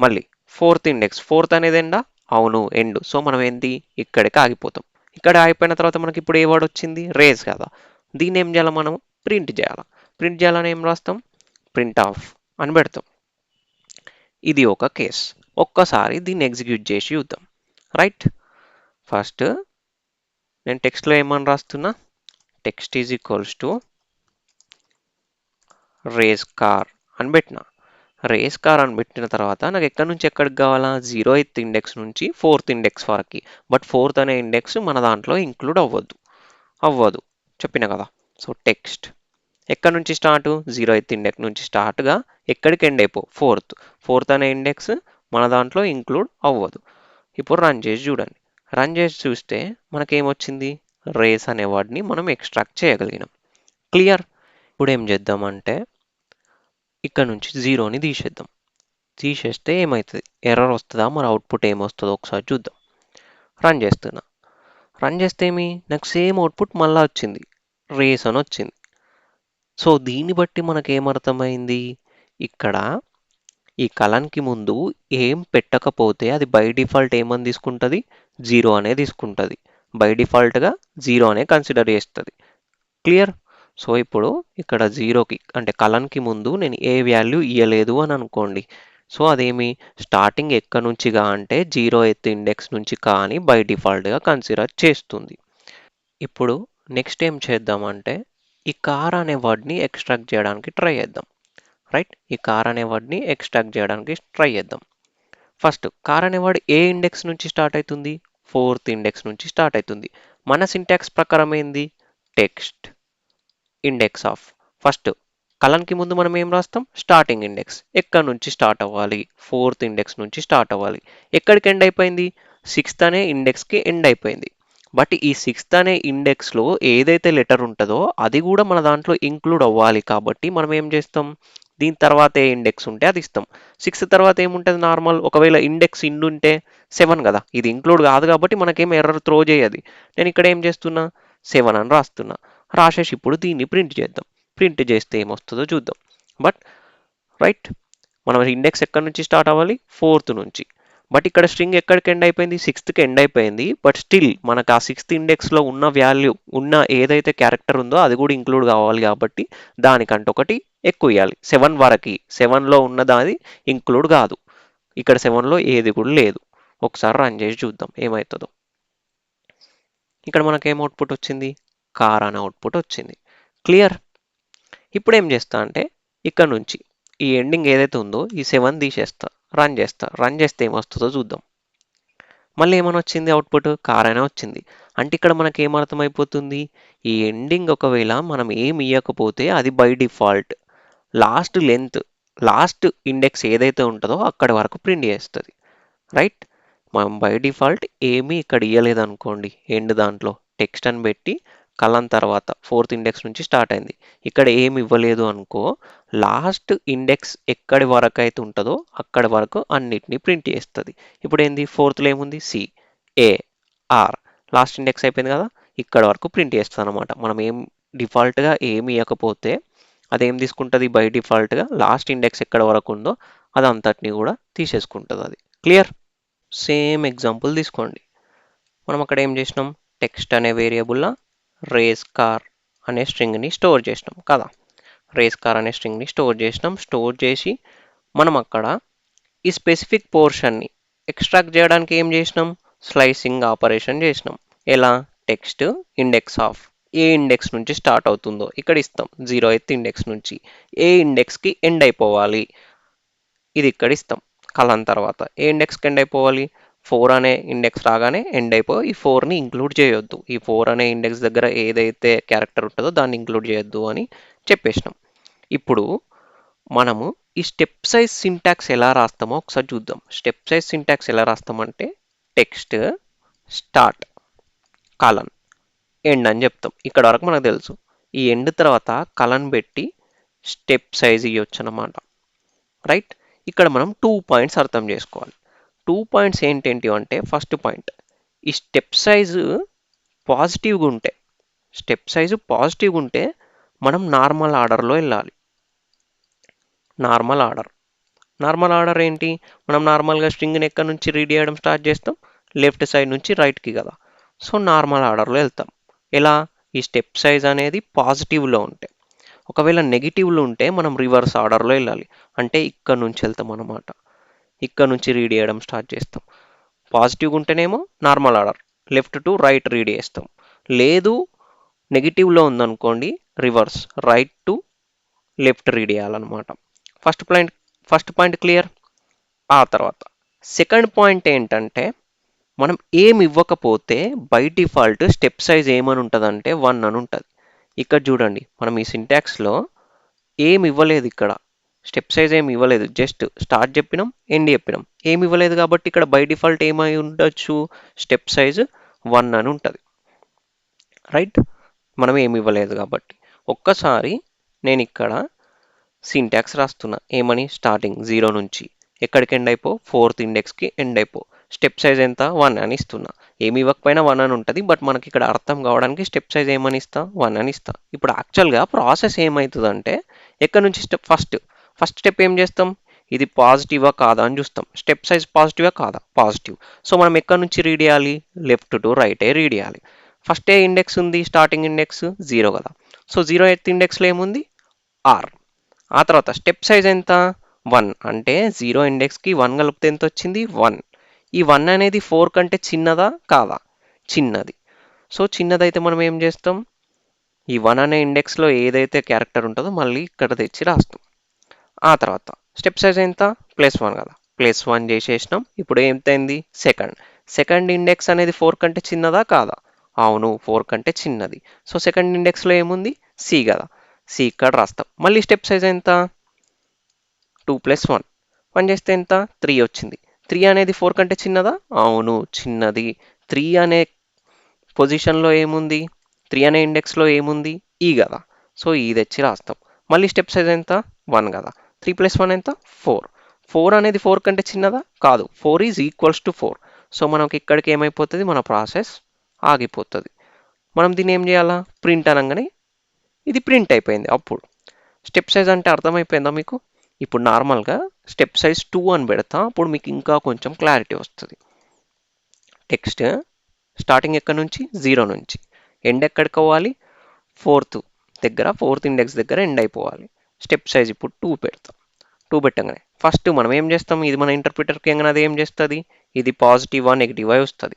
మళ్ళీ 4th ఇండెక్స్, 4th అనేది ఎండా అవును ఎండ్. సో మనం ఏంటి ఇక్కడికి ఆగిపోతాం. ఇక్కడ ఆగిపోయిన తర్వాత మనకి ఇప్పుడు ఏ వర్డ్ వచ్చింది, రేస్ కదా. దీన్ని ఏం చేయాలి, మనం ప్రింట్ చేయాలి. ప్రింట్ చేయాలని ఏం రాస్తాం, ప్రింట్ ఆఫ్ అని పెడతాం. ఇది ఒక కేస్. ఒక్కసారి దీన్ని ఎగ్జిక్యూట్ చేసి చూద్దాం. రైట్? ఫస్ట్ నేను టెక్స్ట్లో ఏమని రాస్తున్నా, text is equals to race car అని పెట్టిన. రేస్ కార్ అని పెట్టిన తర్వాత నాకు ఎక్కడి నుంచి ఎక్కడికి కావాలా, 0th ఇండెక్స్ నుంచి 4th ఇండెక్స్ వరకు. బట్ 4th అనే ఇండెక్స్ మన దాంట్లో ఇంక్లూడ్ అవ్వదు చెప్పిన కదా. సో టెక్స్ట్ ఎక్కడి నుంచి స్టార్ట్, 0th ఇండెక్స్ నుంచి స్టార్ట్గా ఎక్కడికి ఎండ్ అయిపో 4th అనే ఇండెక్స్ మన దాంట్లో ఇంక్లూడ్ అవ్వదు. ఇప్పుడు రన్ చేసి చూడండి. రన్ చేసి చూస్తే మనకేమొచ్చింది, రేస్ అనే వర్డ్ని మనం ఎక్స్ట్రాక్ట్ చేయగలిగినాం. క్లియర్? ఇప్పుడు ఏం చేద్దామంటే ఇక్కడ నుంచి 0ని తీసేద్దాం. తీసేస్తే ఏమవుతుంది, ఎర్రర్ వస్తుందా, మరి అవుట్పుట్ ఏమొస్తుందో ఒకసారి చూద్దాం. రన్ చేస్తున్నా. రన్ చేస్తే నాకు సేమ్ అవుట్పుట్ మళ్ళీ వచ్చింది. రేస్ అని వచ్చింది. సో దీన్ని బట్టి మనకేమర్థమైంది, ఇక్కడ ఈ కలన్కి ముందు ఏం పెట్టకపోతే అది బై డిఫాల్ట్ ఏమని తీసుకుంటుంది, జీరో అనే తీసుకుంటుంది. బై డిఫాల్ట్గా జీరో అనే కన్సిడర్ చేస్తుంది. క్లియర్. సో ఇప్పుడు ఇక్కడ జీరోకి అంటే కలన్కి ముందు నేను ఏ వాల్యూ ఇవ్వలేదు అని అనుకోండి. సో అదేమి స్టార్టింగ్ ఎక్కడి నుంచిగా అంటే జీరో ఎత్ ఇండెక్స్ నుంచి కానీ బై డిఫాల్ట్గా కన్సిడర్ చేస్తుంది. ఇప్పుడు నెక్స్ట్ ఏం చేద్దామంటే ఈ కార్ అనే వర్డ్ని ఎక్స్ట్రాక్ట్ చేయడానికి ట్రై చేద్దాం. రైట్, ఈ కార్ అనే వర్డ్ని ఎక్స్ట్రాక్ట్ చేయడానికి ట్రై చేద్దాం. ఫస్ట్ కార్ అనే వర్డ్ ఏ ఇండెక్స్ నుంచి స్టార్ట్ అవుతుంది, ఫోర్త్ ఇండెక్స్ నుంచి స్టార్ట్ అవుతుంది. మన సింటాక్స్ ప్రకారం ఏంది, టెక్స్ట్ ఇండెక్స్ ఆఫ్. ఫస్ట్ కలన్కి ముందు మనం ఏం రాస్తాం, స్టార్టింగ్ ఇండెక్స్ ఎక్కడి నుంచి స్టార్ట్ అవ్వాలి, ఫోర్త్ ఇండెక్స్ నుంచి స్టార్ట్ అవ్వాలి. ఎక్కడికి ఎండ్ అయిపోయింది, సిక్స్త్ అనే ఇండెక్స్కి ఎండ్ అయిపోయింది. బట్ ఈ సిక్స్త్ అనే ఇండెక్స్లో ఏదైతే లెటర్ ఉంటుందో అది కూడా మన దాంట్లో ఇంక్లూడ్ అవ్వాలి. కాబట్టి మనం ఏం చేస్తాం, దీని తర్వాత ఏ ఇండెక్స్ ఉంటే అది ఇస్తాం. సిక్స్త్ తర్వాత ఏముంటుంది నార్మల్, ఒకవేళ ఇండెక్స్ ఇన్ ఉంటే 7 కదా, ఇది ఇంక్లూడ్ కాదు కాబట్టి మనకేం ఎర్రర్ త్రో చేయదు. నేను ఇక్కడ ఏం చేస్తున్నా, 7 అని రాస్తున్నా. రాసేసి ఇప్పుడు దీన్ని ప్రింట్ చేద్దాం. ప్రింట్ చేస్తే ఏమొస్తుందో చూద్దాం. బట్ రైట్, మనం ఇండెక్స్ ఎక్కడి నుంచి స్టార్ట్ అవ్వాలి, ఫోర్త్ నుంచి. బట్ ఇక్కడ స్ట్రింగ్ ఎక్కడికి ఎండ్ అయిపోయింది, సిక్స్త్కి ఎండ్ అయిపోయింది. బట్ స్టిల్ మనకు ఆ సిక్స్త్ ఇండెక్స్లో ఉన్న వాల్యూ ఉన్న ఏదైతే క్యారెక్టర్ ఉందో అది కూడా ఇంక్లూడ్ కావాలి. కాబట్టి దానికంటే ఒకటి ఎక్కువ ఇవ్వాలి. 7 వరకు, 7లో ఉన్నది ఇంక్లూడ్ కాదు. ఇక్కడ 7లో ఏది కూడా లేదు. ఒకసారి రన్ చేసి చూద్దాం ఏమవుతుందో. ఇక్కడ మనకి ఏం అవుట్పుట్ వచ్చింది, కార్ అనే అవుట్పుట్ వచ్చింది. క్లియర్. ఇప్పుడు ఏం చేస్తా అంటే ఇక్కడ నుంచి ఈ ఎండింగ్ ఏదైతే ఉందో ఈ 7 తీసేస్తా, రన్ చేస్తా. రన్ చేస్తే ఏమొస్తుందో చూద్దాం. మళ్ళీ ఏమని వచ్చింది, అవుట్పుట్ కార్ అనే వచ్చింది. అంటే ఇక్కడ మనకి ఏమర్థమైపోతుంది, ఈ ఎండింగ్ ఒకవేళ మనం ఏం ఇవ్వకపోతే అది by default last length, last index ఏదైతే ఉంటుందో అక్కడి వరకు ప్రింట్ చేస్తుంది. రైట్, మనం బై డిఫాల్ట్ ఏమీ ఇక్కడ ఇవ్వలేదు అనుకోండి, ఎండ్ దాంట్లో టెక్స్ట్ అని పెట్టి కలన్ తర్వాత ఫోర్త్ ఇండెక్స్ నుంచి స్టార్ట్ అయింది. ఇక్కడ ఏమి ఇవ్వలేదు అనుకో, లాస్ట్ ఇండెక్స్ ఎక్కడి వరకు అయితే ఉంటుందో అక్కడి వరకు అన్నిటినీ ప్రింట్ చేస్తుంది. ఇప్పుడు ఏంది, ఫోర్త్లో ఏముంది, C A R, last index అయిపోయింది కదా, ఇక్కడ వరకు ప్రింట్ చేస్తుంది అనమాట. మనం ఏం డిఫాల్ట్గా ఏమి ఇవ్వకపోతే అదేం తీసుకుంటుంది, బై డిఫాల్ట్గా లాస్ట్ ఇండెక్స్ ఎక్కడ వరకు ఉందో అదంతటిని కూడా తీసేసుకుంటుంది అది. క్లియర్. సేమ్ ఎగ్జాంపుల్ తీసుకోండి. మనం అక్కడ ఏం చేసినాం, టెక్స్ట్ అనే వేరియబుల్లో రేస్ కార్ అనే స్ట్రింగ్ని స్టోర్ చేసినాం కదా. రేస్ కార్ అనే స్ట్రింగ్ని స్టోర్ చేసినాం. స్టోర్ చేసి మనం అక్కడ ఈ స్పెసిఫిక్ పోర్షన్ని ఎక్స్ట్రాక్ట్ చేయడానికి ఏం చేసినాం, స్లైసింగ్ ఆపరేషన్ చేసినాం. ఎలా, text index of, A index నుంచి స్టార్ట్ అవుతుందో ఇక్కడ ఇస్తాం, 0th ఇండెక్స్ నుంచి ఏ ఇండెక్స్కి ఎండ్ అయిపోవాలి ఇది ఇక్కడ ఇస్తాం. కలన్ తర్వాత ఏ ఇండెక్స్కి ఎండ్ అయిపోవాలి, 4 అనే ఇండెక్స్ రాగానే ఎండ్ అయిపోయి ఈ 4ని ఇంక్లూడ్ చేయొద్దు. ఈ 4 అనే ఇండెక్స్ దగ్గర ఏదైతే క్యారెక్టర్ ఉంటుందో దాన్ని ఇంక్లూడ్ చేయొద్దు అని చెప్పేసినాం. ఇప్పుడు మనము ఈ స్టెప్ సైజ్ సింటాక్స్ ఎలా రాస్తామో ఒకసారి చూద్దాం. స్టెప్ సైజ్ సింటాక్స్ ఎలా రాస్తామంటే టెక్స్ట్ స్టార్ట్ కాలన్ ఎండ్ అని చెప్తాం. ఇక్కడ వరకు మనకు తెలుసు. ఈ ఎండ్ తర్వాత కలన్ పెట్టి స్టెప్ సైజ్ ఇవ్వచ్చు అన్నమాట. రైట్, ఇక్కడ మనం 2 పాయింట్స్ అర్థం చేసుకోవాలి. 2 పాయింట్స్ ఏంటేంటి అంటే, ఫస్ట్ పాయింట్, ఈ స్టెప్ సైజు పాజిటివ్గా ఉంటే, స్టెప్ సైజు పాజిటివ్గా ఉంటే మనం నార్మల్ ఆర్డర్లో వెళ్ళాలి. నార్మల్ ఆర్డర్, నార్మల్ ఆర్డర్ ఏంటి, మనం నార్మల్గా స్ట్రింగ్ని ఎక్కడి నుంచి రీడ్ చేయడం స్టార్ట్ చేస్తాం, లెఫ్ట్ సైడ్ నుంచి రైట్కి కదా. సో నార్మల్ ఆర్డర్లో వెళ్తాం. ఎలా, ఈ స్టెప్ సైజ్ అనేది పాజిటివ్లో ఉంటే. ఒకవేళ నెగిటివ్లో ఉంటే మనం రివర్స్ ఆర్డర్లో వెళ్ళాలి. అంటే ఇక్కడ నుంచి వెళ్తాం అన్నమాట. ఇక్కడ నుంచి రీడ్ చేయడం స్టార్ట్ చేస్తాం. పాజిటివ్గా ఉంటేనేమో normal order, left to right read చేస్తాం. లేదు నెగిటివ్లో ఉందనుకోండి, reverse, right to left read చేయాలన్నమాట. First point clear. ఆ తర్వాత సెకండ్ పాయింట్ ఏంటంటే, మనం ఏమి ఇవ్వకపోతే బై డిఫాల్ట్ స్టెప్ సైజ్ ఏమని ఉంటుందంటే 1 అని ఉంటుంది. ఇక్కడ చూడండి, మనం ఈ సింటాక్స్లో ఏమి ఇవ్వలేదు, ఇక్కడ స్టెప్ సైజ్ ఏమి ఇవ్వలేదు, జస్ట్ స్టార్ట్ చెప్పినాం, ఎండ్ చెప్పినాం, ఏమి ఇవ్వలేదు. కాబట్టి ఇక్కడ బై డిఫాల్ట్ ఏమై ఉండొచ్చు, స్టెప్ సైజ్ 1 అని ఉంటుంది. రైట్, మనం ఏమి ఇవ్వలేదు కాబట్టి. ఒక్కసారి నేను ఇక్కడ సింటాక్స్ రాస్తున్నా, ఏమని, స్టార్టింగ్ 0 నుంచి ఎక్కడికి ఎండ్ అయిపో, ఫోర్త్ ఇండెక్స్కి ఎండ్ అయిపో, స్టెప్ సైజ్ ఎంత, 1 అని ఇస్తున్నా. ఏమి ఇవ్వకపోయినా 1 అని ఉంటుంది. బట్ మనకి ఇక్కడ అర్థం కావడానికి స్టెప్ సైజ్ ఏమని ఇస్తా, 1 అని ఇస్తా. ఇప్పుడు యాక్చువల్గా ప్రాసెస్ ఏమవుతుందంటే ఎక్కడ నుంచి ఫస్ట్ స్టెప్ ఏం చేస్తాం, ఇది పాజిటివా కాదా అని చూస్తాం. స్టెప్ సైజ్ పాజిటివా కాదా, పాజిటివ్. సో మనం ఎక్కడ నుంచి రీడ్ చేయాలి, లెఫ్ట్ టు రైటే రీడ్ చేయాలి. ఫస్ట్ ఏ ఇండెక్స్ ఉంది, స్టార్టింగ్ ఇండెక్స్ 0 కదా. సో 0th ఇండెక్స్లో ఏముంది, ఆర్. ఆ తర్వాత స్టెప్ సైజ్ ఎంత, 1. అంటే 0 ఇండెక్స్కి 1 కలిపితే ఎంత వచ్చింది, 1. ఈ 1 అనేది 4 కంటే చిన్నదా కాదా, చిన్నది. సో చిన్నదైతే మనం ఏం చేస్తాం, ఈ 1 అనే ఇండెక్స్లో ఏదైతే క్యారెక్టర్ ఉంటుందో మళ్ళీ ఇక్కడ తెచ్చి రాస్తాం. ఆ తర్వాత స్టెప్ సైజ్ ఎంత, +1 కదా, +1 చేసేసినాం. ఇప్పుడు ఏంటైంది, సెకండ్ ఇండెక్స్ అనేది 4 కంటే చిన్నదా కాదా, అవును 4 కంటే చిన్నది. సో సెకండ్ ఇండెక్స్లో ఏముంది, సి కదా, సి ఇక్కడ రాస్తాం. మళ్ళీ స్టెప్ సైజ్ ఎంత, 2 + 1, 1 చేస్తే ఎంత, 3 వచ్చింది. 3 అనేది 4 కంటే చిన్నదా, అవును చిన్నది. 3 అనే పొజిషన్లో ఏముంది, 3 అనే ఇండెక్స్లో ఏముంది, ఈ కదా. సో ఈ తెచ్చి రాస్తాం. మళ్ళీ స్టెప్ సైజ్ ఎంత, 1 కదా, 3 + 1 ఎంత, 4. 4 అనేది 4 కంటే చిన్నదా కాదు, 4 ఈజ్ ఈక్వల్స్ టు 4. సో మనకి ఇక్కడికి ఏమైపోతుంది, మన ప్రాసెస్ ఆగిపోతుంది. మనం దీన్ని ఏం చేయాలా, ప్రింట్ అనగానే ఇది ప్రింట్ అయిపోయింది. అప్పుడు స్టెప్ సైజ్ అంటే అర్థమైపోయిందా మీకు. ఇప్పుడు నార్మల్గా స్టెప్ సైజ్ 2 అని పెడతా, అప్పుడు మీకు ఇంకా కొంచెం క్లారిటీ వస్తుంది. టెక్స్ట్ స్టార్టింగ్ ఎక్కడి నుంచి, 0 నుంచి, ఎండ్ ఎక్కడికి అవ్వాలి, ఫోర్త్ ఇండెక్స్ దగ్గర ఎండ్ అయిపోవాలి. స్టెప్ సైజ్ ఇప్పుడు 2 పెడతాం. 2 పెట్టగానే ఫస్ట్ మనం ఏం చేస్తాం, ఇది మన ఇంటర్ప్రిటర్కి ఎంగనే అది ఏం చేస్తుంది, ఇది పాజిటివా నెగిటివా వస్తుంది.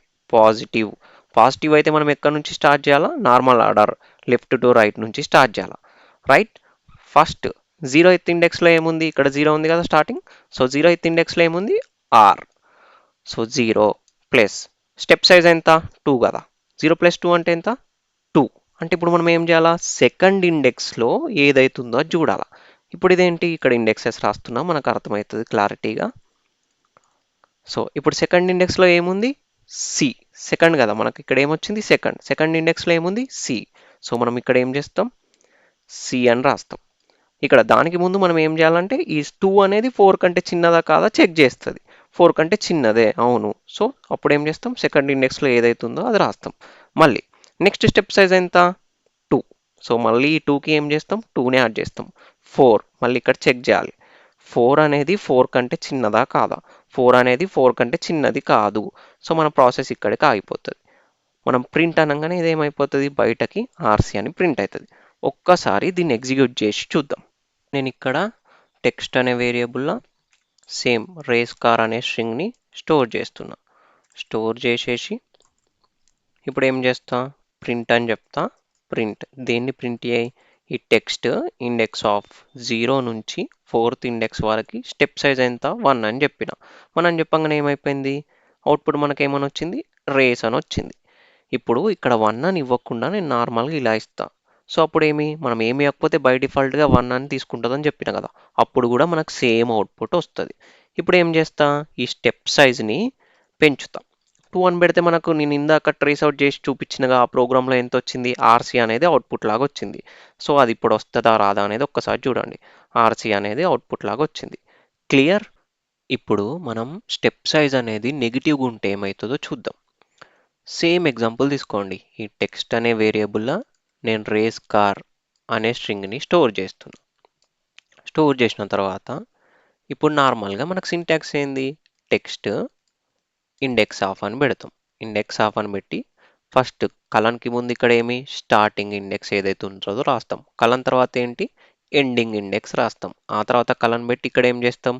పాజిటివ్ అయితే మనం ఎక్కడి నుంచి స్టార్ట్ చేయాలా, normal order left to right నుంచి స్టార్ట్ చేయాలా, రైట్. ఫస్ట్ 0th ఇండెక్స్లో ఏముంది, ఇక్కడ 0 ఉంది కదా స్టార్టింగ్. సో 0th ఇండెక్స్లో ఏముంది, R. So 0 plus step size ఎంత, 2 కదా, 0 + 2 అంటే ఎంత, 2. అంటే ఇప్పుడు మనం ఏం చేయాలా, సెకండ్ ఇండెక్స్లో ఏదైతుందో అది చూడాలా. ఇప్పుడు ఇదేంటి, ఇక్కడ ఇండెక్సెస్ రాస్తున్నా, మనకు అర్థమవుతుంది క్లారిటీగా. సో ఇప్పుడు సెకండ్ ఇండెక్స్లో ఏముంది, సి. సెకండ్ కదా, మనకి ఇక్కడ ఏమొచ్చింది, సెకండ్ ఇండెక్స్లో ఏముంది, సి. సో మనం ఇక్కడ ఏం చేస్తాం, సి అని రాస్తాం. ఇక్కడ దానికి ముందు మనం ఏం చేయాలంటే ఈ 2 అనేది 4 కంటే చిన్నదా కాదా చెక్ చేస్తుంది. 4 కంటే చిన్నదే, అవును. సో అప్పుడు ఏం చేస్తాం, సెకండ్ ఇండెక్స్లో ఏదైతుందో అది రాస్తాం. మళ్ళీ నెక్స్ట్ స్టెప్ సైజ్ ఎంత, 2. సో మళ్ళీ ఈ 2కి ఏం చేస్తాం, 2ని యాడ్ చేస్తాం. 4 మళ్ళీ ఇక్కడ చెక్ చేయాలి, 4 అనేది 4 కంటే చిన్నదా కాదా, 4 అనేది 4 కంటే చిన్నది కాదు. సో మన ప్రాసెస్ ఇక్కడికి ఆగిపోతుంది. మనం ప్రింట్ అనగానే ఇది ఏమైపోతుంది, బయటకి ఆర్సీ అని ప్రింట్ అవుతుంది. ఒక్కసారి దీన్ని ఎగ్జిక్యూట్ చేసి చూద్దాం. నేను ఇక్కడ టెక్స్ట్ అనే వేరియబుల్లో సేమ్ రేస్ కార్ అనే స్ట్రింగ్ని స్టోర్ చేస్తున్నా. స్టోర్ చేసేసి ఇప్పుడు ఏం చేస్తా, ప్రింట్ అని చెప్తా. ప్రింట్ దేన్ని ప్రింట్ చేయి, ఈ టెక్స్ట్ ఇండెక్స్ ఆఫ్ 0 నుంచి 4th ఇండెక్స్ వరకు స్టెప్ సైజ్ ఎంత, 1 అని చెప్పిన. మనం చెప్పంగానే ఏమైపోయింది, అవుట్పుట్ మనకి ఏమని వచ్చింది, రేస్ అని వచ్చింది. ఇప్పుడు ఇక్కడ 1 అని ఇవ్వకుండా నేను నార్మల్గా ఇలా ఇస్తా. సో అప్పుడు మనం ఏమి ఇవ్వకపోతే బై డిఫాల్ట్గా 1 అని తీసుకుంటుందని చెప్పిన కదా, అప్పుడు కూడా మనకు సేమ్ అవుట్పుట్ వస్తుంది. ఇప్పుడు ఏం చేస్తా, ఈ స్టెప్ సైజ్ని పెంచుతా. 2 అని పెడితే మనకు నేను ఇందాక ట్రేస్ అవుట్ చేసి చూపించినగా ఆ ప్రోగ్రాంలో ఎంత వచ్చింది, ఆర్సీ అనేది అవుట్పుట్ లాగా వచ్చింది. సో అది ఇప్పుడు వస్తుందా రాదా అనేది ఒక్కసారి చూడండి, ఆర్సీ అనేది అవుట్పుట్ లాగా వచ్చింది. క్లియర్. ఇప్పుడు మనం స్టెప్ సైజ్ అనేది నెగిటివ్గా ఉంటే ఏమవుతుందో చూద్దాం. సేమ్ ఎగ్జాంపుల్ తీసుకోండి. ఈ టెక్స్ట్ అనే వేరియబుల్లో నేను రేస్ కార్ అనే స్ట్రింగ్ని స్టోర్ చేస్తున్నా. స్టోర్ చేసిన తర్వాత ఇప్పుడు నార్మల్గా మనకు సింటాక్స్ ఏంది, టెక్స్ట్ ఇండెక్స్ ఆఫ్ అని పెడతాం. ఇండెక్స్ ఆఫ్ అని పెట్టి ఫస్ట్ కలన్కి ముందు ఇక్కడ స్టార్టింగ్ ఇండెక్స్ ఏదైతే ఉంటుందో రాస్తాం. కలన్ తర్వాత ఏంటి, ఎండింగ్ ఇండెక్స్ రాస్తాం. ఆ తర్వాత కలన్ పెట్టి ఇక్కడ ఏం చేస్తాం,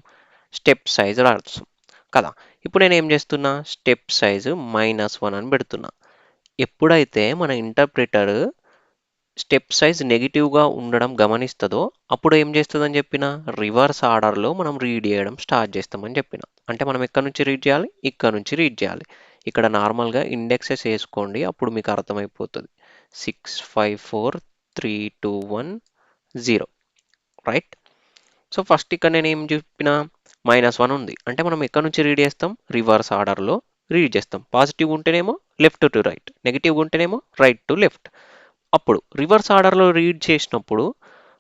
స్టెప్ సైజ్ రాస్తాం కదా. ఇప్పుడు నేను ఏం చేస్తున్నా, స్టెప్ సైజు -1 అని పెడుతున్నా. ఎప్పుడైతే మన ఇంటర్ప్రిటర్ స్టెప్ సైజ్ నెగిటివ్గా ఉండడం గమనిస్తుందో అప్పుడు ఏం చేస్తుందని చెప్పిన, రివర్స్ ఆర్డర్లో మనం రీడ్ చేయడం స్టార్ట్ చేస్తామని చెప్పిన. అంటే మనం ఎక్కడి నుంచి రీడ్ చేయాలి, ఇక్కడ నుంచి రీడ్ చేయాలి. ఇక్కడ నార్మల్గా ఇండెక్సెస్ వేసుకోండి, అప్పుడు మీకు అర్థమైపోతుంది. 6 5 4 3 2 1 0, రైట్. సో ఫస్ట్ ఇక్కడ నేను ఏం చెప్పిన, -1 ఉంది అంటే మనం ఎక్కడి నుంచి రీడ్ చేస్తాం, రివర్స్ ఆర్డర్లో రీడ్ చేస్తాం. పాజిటివ్ ఉంటేనేమో లెఫ్ట్ టు రైట్, నెగిటివ్ ఉంటేనేమో రైట్ టు లెఫ్ట్. అప్పుడు రివర్స్ ఆర్డర్లో రీడ్ చేసినప్పుడు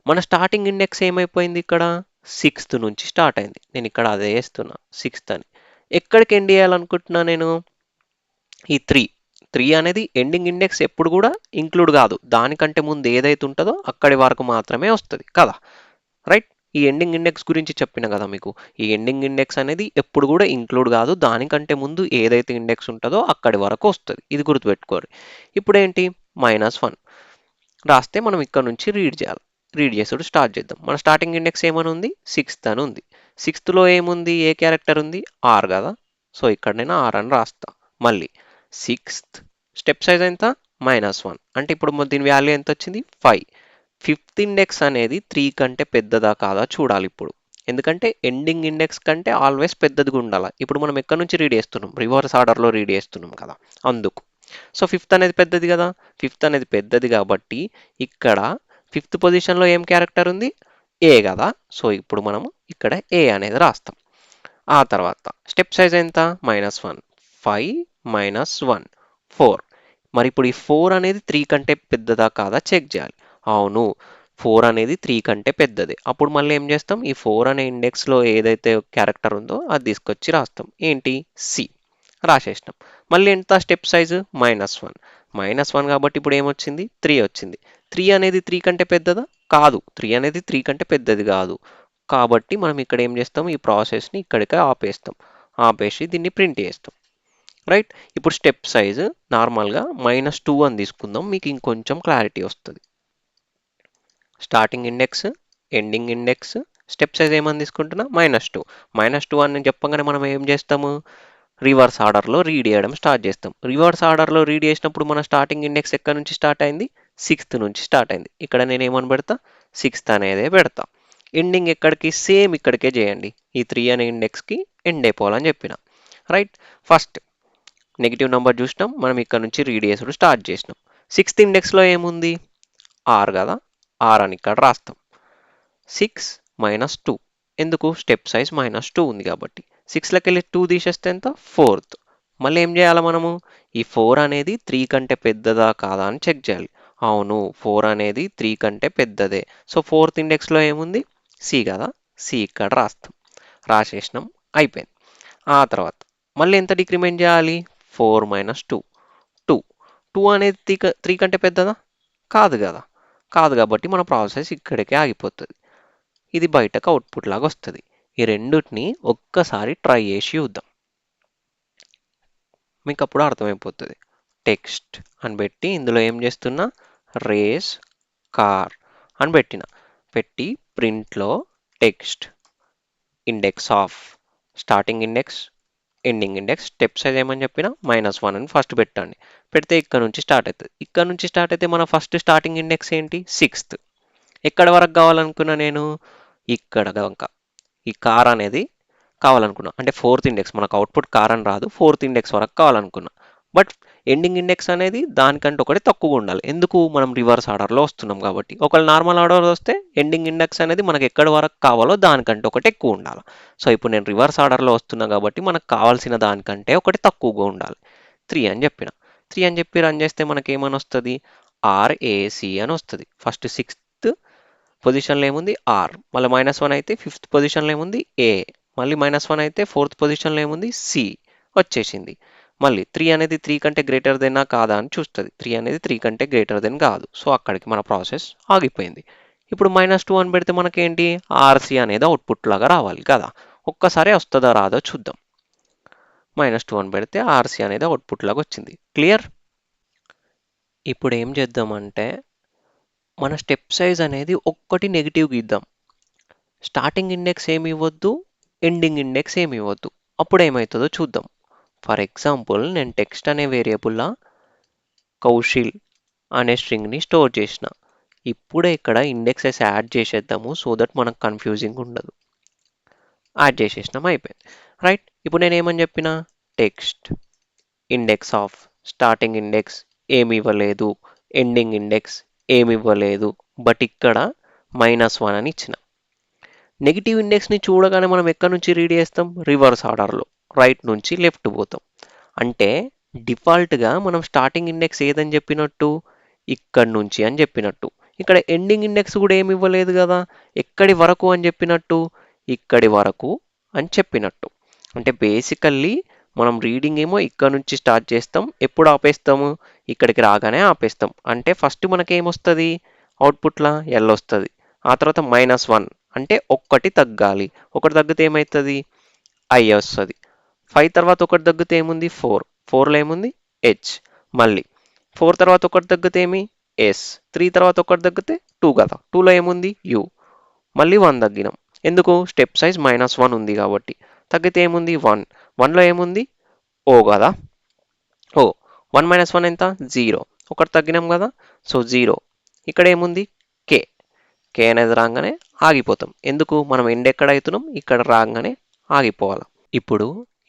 మన స్టార్టింగ్ ఇండెక్స్ ఏమైపోయింది, ఇక్కడ 6th నుంచి స్టార్ట్ అయింది. నేను ఇక్కడ అదే వేస్తున్నా 6th అని. ఎక్కడికి ఎండ్ చేయాలనుకుంటున్నా నేను, ఈ త్రీ అనేది ఎండింగ్ ఇండెక్స్ ఎప్పుడు కూడా ఇంక్లూడ్ కాదు, దానికంటే ముందు ఏదైతే ఉంటుందో అక్కడి వరకు మాత్రమే వస్తుంది కదా, రైట్. ఈ ఎండింగ్ ఇండెక్స్ గురించి చెప్పిన కదా మీకు. ఈ ఎండింగ్ ఇండెక్స్ అనేది ఎప్పుడు కూడా ఇంక్లూడ్ కాదు, దానికంటే ముందు ఏదైతే ఇండెక్స్ ఉంటుందో అక్కడి వరకు వస్తుంది, ఇది గుర్తుపెట్టుకోరు. ఇప్పుడు ఏంటి, -1 రాస్తే మనం ఇక్కడ నుంచి రీడ్ చేయాలి. రీడ్ చేసుడు స్టార్ట్ చేద్దాం. మన స్టార్టింగ్ ఇండెక్స్ ఏమని ఉంది, 6th అని ఉంది. 6th ఏముంది, ఏ క్యారెక్టర్ ఉంది, ఆర్ కదా. సో ఇక్కడ నేను ఆర్ అని రాస్తా. మళ్ళీ 6th స్టెప్ సైజ్ ఎంత, -1 అంటే ఇప్పుడు దీని వాల్యూ ఎంత వచ్చింది, 5. 5th ఇండెక్స్ అనేది 3 కంటే పెద్దదా కాదా చూడాలి ఇప్పుడు. ఎందుకంటే ఎండింగ్ ఇండెక్స్ కంటే ఆల్వేస్ పెద్దదిగా ఉండాలి. ఇప్పుడు మనం ఎక్కడి నుంచి రీడ్ చేస్తున్నాం, రివర్స్ ఆర్డర్లో రీడ్ చేస్తున్నాం కదా, అందుకు. సో 5th అనేది పెద్దది కదా, 5th అనేది పెద్దది కాబట్టి ఇక్కడ 5th పొజిషన్లో ఏం క్యారెక్టర్ ఉంది, ఏ కదా. సో ఇప్పుడు మనము ఇక్కడ ఏ అనేది రాస్తాం. ఆ తర్వాత స్టెప్ సైజ్ ఎంత, -1, 5 -1 4. మరి ఇప్పుడు ఈ 4 అనేది 3 కంటే పెద్దదా కాదా చెక్ చేయాలి. అవును, 4 అనేది 3 కంటే పెద్దది. అప్పుడు మళ్ళీ ఏం చేస్తాం, ఈ 4 అనే ఇండెక్స్లో ఏదైతే క్యారెక్టర్ ఉందో అది తీసుకొచ్చి రాస్తాం. ఏంటి, సి రాసేసినాం. మళ్ళీ ఎంత స్టెప్ సైజు, -1. -1 కాబట్టి ఇప్పుడు ఏమొచ్చింది, 3 వచ్చింది. 3 అనేది 3 కంటే పెద్దదా కాదు, 3 అనేది 3 కంటే పెద్దది కాదు. కాబట్టి మనం ఇక్కడ ఏం చేస్తాం, ఈ ప్రాసెస్ని ఇక్కడికే ఆపేస్తాం. ఆపేసి దీన్ని ప్రింట్ చేస్తాం, రైట్. ఇప్పుడు స్టెప్ సైజు నార్మల్గా -2 అని తీసుకుందాం, మీకు ఇంకొంచెం క్లారిటీ వస్తుంది. Starting index, ending index, step size ఏమని తీసుకుంటున్నా, -2. -2 అని చెప్పగానే మనం ఏం చేస్తాము, రివర్స్ ఆర్డర్లో రీడ్ చేయడం స్టార్ట్ చేస్తాం. రివర్స్ ఆర్డర్లో రీడ్ చేసినప్పుడు మన స్టార్టింగ్ ఇండెక్స్ ఎక్కడి నుంచి స్టార్ట్ అయింది, 6th నుంచి స్టార్ట్ అయింది. ఇక్కడ నేను ఏమని పెడతా, 6th అనేదే పెడతా. ఎండింగ్ ఎక్కడికి, సేమ్ ఇక్కడికే చేయండి. ఈ 3 అనే ఇండెక్స్కి ఎండ్ అయిపోవాలని చెప్పిన, రైట్. ఫస్ట్ నెగిటివ్ నెంబర్ చూసినాం, మనం ఇక్కడ నుంచి రీడ్ చేసుడు స్టార్ట్ చేసినాం. 6th ఇండెక్స్లో ఏముంది, ఆర్ కదా, ఆర్ అని ఇక్కడ రాస్తాం. 6 - 2 ఎందుకు, స్టెప్ సైజ్ -2 ఉంది కాబట్టి. 6లోకి వెళ్ళి 2 తీసేస్తే ఎంత, 4th. మళ్ళీ ఏం చేయాలి మనము, ఈ 4 అనేది 3 కంటే పెద్దదా కాదా అని చెక్ చేయాలి. అవును, 4 అనేది 3 కంటే పెద్దదే. సో 4th ఇండెక్స్లో ఏముంది, సి కదా, సి ఇక్కడ రాస్తాం. రాసేసినాం, అయిపోయింది. ఆ తర్వాత మళ్ళీ ఎంత డిక్రిమెంట్ చేయాలి, 4 - 2 2. 2 అనేది 3 కంటే పెద్దదా కాదు కదా, కాదు కాబట్టి మన ప్రాసెస్ ఇక్కడికే ఆగిపోతుంది. ఇది బయటకు అవుట్పుట్ లాగా వస్తుంది. ఈ రెండుటిని ఒక్కసారి ట్రై చేసి చూద్దాం, మీకు అప్పుడు అర్థమైపోతుంది. టెక్స్ట్ అని పెట్టి ఇందులో ఏం చేస్తున్నా, రేస్ కార్ అని పెట్టి ప్రింట్లో text index of starting index, ending index, step size ఏమని చెప్పిన -1 అని ఫస్ట్ పెట్టండి. పెడితే ఇక్కడ నుంచి స్టార్ట్ అవుతుంది. ఇక్కడ నుంచి స్టార్ట్ అయితే మన ఫస్ట్ స్టార్టింగ్ ఇండెక్స్ ఏంటి, 6th. ఎక్కడ వరకు కావాలనుకున్నా నేను, ఇక్కడ కనుక ఈ కార్ అనేది కావాలనుకున్నా, అంటే 4th ఇండెక్స్, మనకు అవుట్పుట్ కార్ అని రాదు, 4th ఇండెక్స్ వరకు కావాలనుకున్నా. బట్ ఎండింగ్ ఇండెక్స్ అనేది దానికంటే ఒకటి తక్కువ ఉండాలి. ఎందుకు, మనం రివర్స్ ఆర్డర్లో వస్తున్నాం కాబట్టి. ఒకవేళ నార్మల్ ఆర్డర్ వస్తే ఎండింగ్ ఇండెక్స్ అనేది మనకు ఎక్కడి వరకు కావాలో దానికంటే ఒకటి ఎక్కువ ఉండాలి. సో ఇప్పుడు నేను రివర్స్ ఆర్డర్లో వస్తున్నా కాబట్టి మనకు కావాల్సిన దానికంటే ఒకటి తక్కువగా ఉండాలి. 3 అని చెప్పిన. 3 అని చెప్పి రన్ చేస్తే మనకి ఏమని వస్తుంది, ఆర్ఏసి అని వస్తుంది. ఫస్ట్ 6th పొజిషన్లో ఏముంది, ఆర్. మళ్ళీ -1 అయితే 5th పొజిషన్లో ఏముంది, ఏ. మళ్ళీ -1 అయితే 4th పొజిషన్లో ఏముంది, సి వచ్చేసింది. మళ్ళీ 3 అనేది 3 కంటే గ్రేటర్ దెన్నా కాదా అని చూస్తుంది. 3 అనేది 3 కంటే గ్రేటర్ దెన్ కాదు. సో అక్కడికి మన ప్రాసెస్ ఆగిపోయింది. ఇప్పుడు -2 అని పెడితే మనకేంటి, ఆర్సి అనేది అవుట్పుట్ లాగా రావాలి కదా. ఒక్కసారి వస్తుందా రాదో చూద్దాం. -2 అని పెడితే ఆర్సి అనేది అవుట్పుట్ లాగా వచ్చింది. క్లియర్. ఇప్పుడు ఏం చేద్దామంటే మన స్టెప్ సైజ్ అనేది ఒక్కటి నెగిటివ్ గీద్దాం. స్టార్టింగ్ ఇండెక్స్ ఏమి ఇవ్వద్దు, ఎండింగ్ ఇండెక్స్ ఏమి ఇవ్వద్దు. అప్పుడు ఏమవుతుందో చూద్దాం. ఫర్ ఎగ్జాంపుల్ నేను టెక్స్ట్ అనే వేరియబుల్లా కౌశిల్ అనే స్ట్రింగ్ని స్టోర్ చేసిన. ఇప్పుడే ఇక్కడ ఇండెక్సెస్ యాడ్ చేసేద్దాము, సో దట్ మనకు కన్ఫ్యూజింగ్ ఉండదు. యాడ్ చేసేసినాం, అయిపోయింది, రైట్. ఇప్పుడు నేను ఏమని చెప్పిన, text index of starting index ఏమి ఇవ్వలేదు, ఎండింగ్ ఇండెక్స్ ఏమి ఇవ్వలేదు, బట్ ఇక్కడ -1 అని ఇచ్చిన. నెగిటివ్ ఇండెక్స్ని చూడగానే మనం ఎక్కడి నుంచి రీడ్ చేస్తాం, రివర్స్ ఆర్డర్లో రైట్ నుంచి లెఫ్ట్ పోతాం. అంటే డిఫాల్ట్గా మనం స్టార్టింగ్ ఇండెక్స్ ఏదని చెప్పినట్టు, ఇక్కడి నుంచి అని చెప్పినట్టు. ఇక్కడ ఎండింగ్ ఇండెక్స్ కూడా ఏమి ఇవ్వలేదు కదా, ఎక్కడి వరకు అని చెప్పినట్టు, ఇక్కడి వరకు అని చెప్పినట్టు. అంటే బేసికల్లీ మనం రీడింగ్ ఏమో ఇక్కడ నుంచి స్టార్ట్ చేస్తాం, ఎప్పుడు ఆపేస్తాము, ఇక్కడికి రాగానే ఆపేస్తాం. అంటే ఫస్ట్ మనకి ఏమొస్తుంది, అవుట్పుట్లా ఎల్ వస్తుంది. ఆ తర్వాత -1 అంటే ఒక్కటి తగ్గాలి. ఒకటి తగ్గితే ఏమవుతుంది, ఐ వస్తుంది. 5 తర్వాత ఒకటి తగ్గితే ఏముంది, 4. 4లో ఏముంది, హెచ్. మళ్ళీ 4 తర్వాత ఒకటి తగ్గితే ఏమి, ఎస్. 3 తర్వాత ఒకటి తగ్గితే 2 కదా, 2లో ఏముంది, యు. మళ్ళీ 1 తగ్గినాం, ఎందుకు, స్టెప్ సైజ్ -1 ఉంది కాబట్టి. తగ్గితే ఏముంది, 1. 1లో ఏముంది, ఓ కదా, ఓ. 1 - 1 ఎంత, 0. ఒకటి తగ్గినాం కదా, సో 0. ఇక్కడ ఏముంది, కే. కే అనేది రాగానే ఆగిపోతాం, ఎందుకు, మనం ఎండ్ ఎక్కడ అవుతున్నాం, ఇక్కడ రాగానే ఆగిపోవాలి. ఇప్పుడు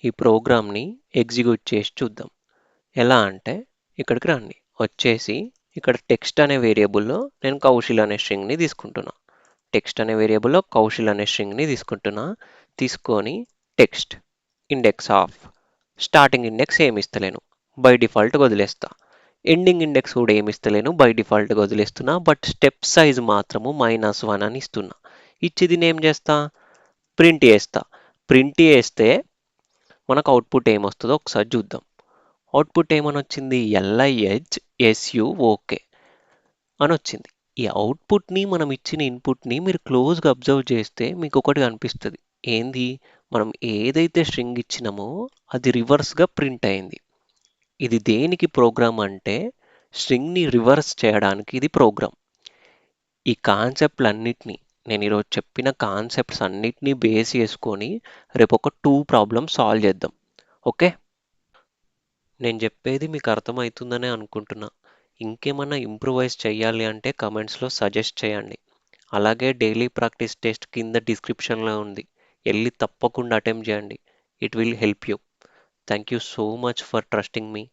ఈ ప్రోగ్రామ్ని ఎగ్జిక్యూట్ చేసి చూద్దాం. ఎలా అంటే ఇక్కడికి రండి, వచ్చేసి ఇక్కడ టెక్స్ట్ అనే వేరియబుల్లో నేను కౌశిల్ అనే స్ట్రింగ్ని తీసుకుంటున్నా. టెక్స్ట్ అనే వేరియబుల్లో కౌశిల్ అనే స్ట్రింగ్ని తీసుకుంటున్నా. తీసుకొని text index of, starting index ఏమి ఇస్తలేను, బై డిఫాల్ట్గా వదిలేస్తా. ఎండింగ్ ఇండెక్స్ కూడా ఏమి ఇస్తలేను, బై డిఫాల్ట్గా వదిలేస్తున్నా. బట్ స్టెప్ సైజ్ మాత్రము -1 అని ఇస్తున్నా. ఇచ్చి దీన్ని ఏం చేస్తా, ప్రింట్ చేస్తా. ప్రింట్ చేస్తే మనకు అవుట్పుట్ ఏమొస్తుందో ఒకసారి చూద్దాం. అవుట్పుట్ ఏమని వచ్చింది, LIHSUOK అని వచ్చింది. ఈ అవుట్పుట్ని, మనం ఇచ్చిన ఇన్పుట్ని మీరు క్లోజ్గా అబ్జర్వ్ చేస్తే మీకు ఒకటి కనిపిస్తుంది. ఏంది, మనం ఏదైతే స్ట్రింగ్ ఇచ్చినామో అది రివర్స్గా ప్రింట్ అయింది. ఇది దేనికి ప్రోగ్రామ్ అంటే స్ట్రింగ్ని రివర్స్ చేయడానికి ఇది ప్రోగ్రామ్. ఈ కాన్సెప్ట్లన్నిటినీ, నేను ఈరోజు చెప్పిన కాన్సెప్ట్స్ అన్నిటినీ బేస్ చేసుకొని రేపు ఒక 2 ప్రాబ్లమ్స్ సాల్వ్ చేద్దాం. ఓకే, నేను చెప్పేది మీకు అర్థమవుతుందనే అనుకుంటున్నా. ఇంకేమన్నా ఇంప్రూవైజ్ చేయాలి అంటే కమెంట్స్లో సజెస్ట్ చేయండి. అలాగే డైలీ ప్రాక్టీస్ టెస్ట్ కింద డిస్క్రిప్షన్లో ఉంది, వెళ్ళి తప్పకుండా అటెంప్ట్ చేయండి. It will help you. Thank you so much for trusting me.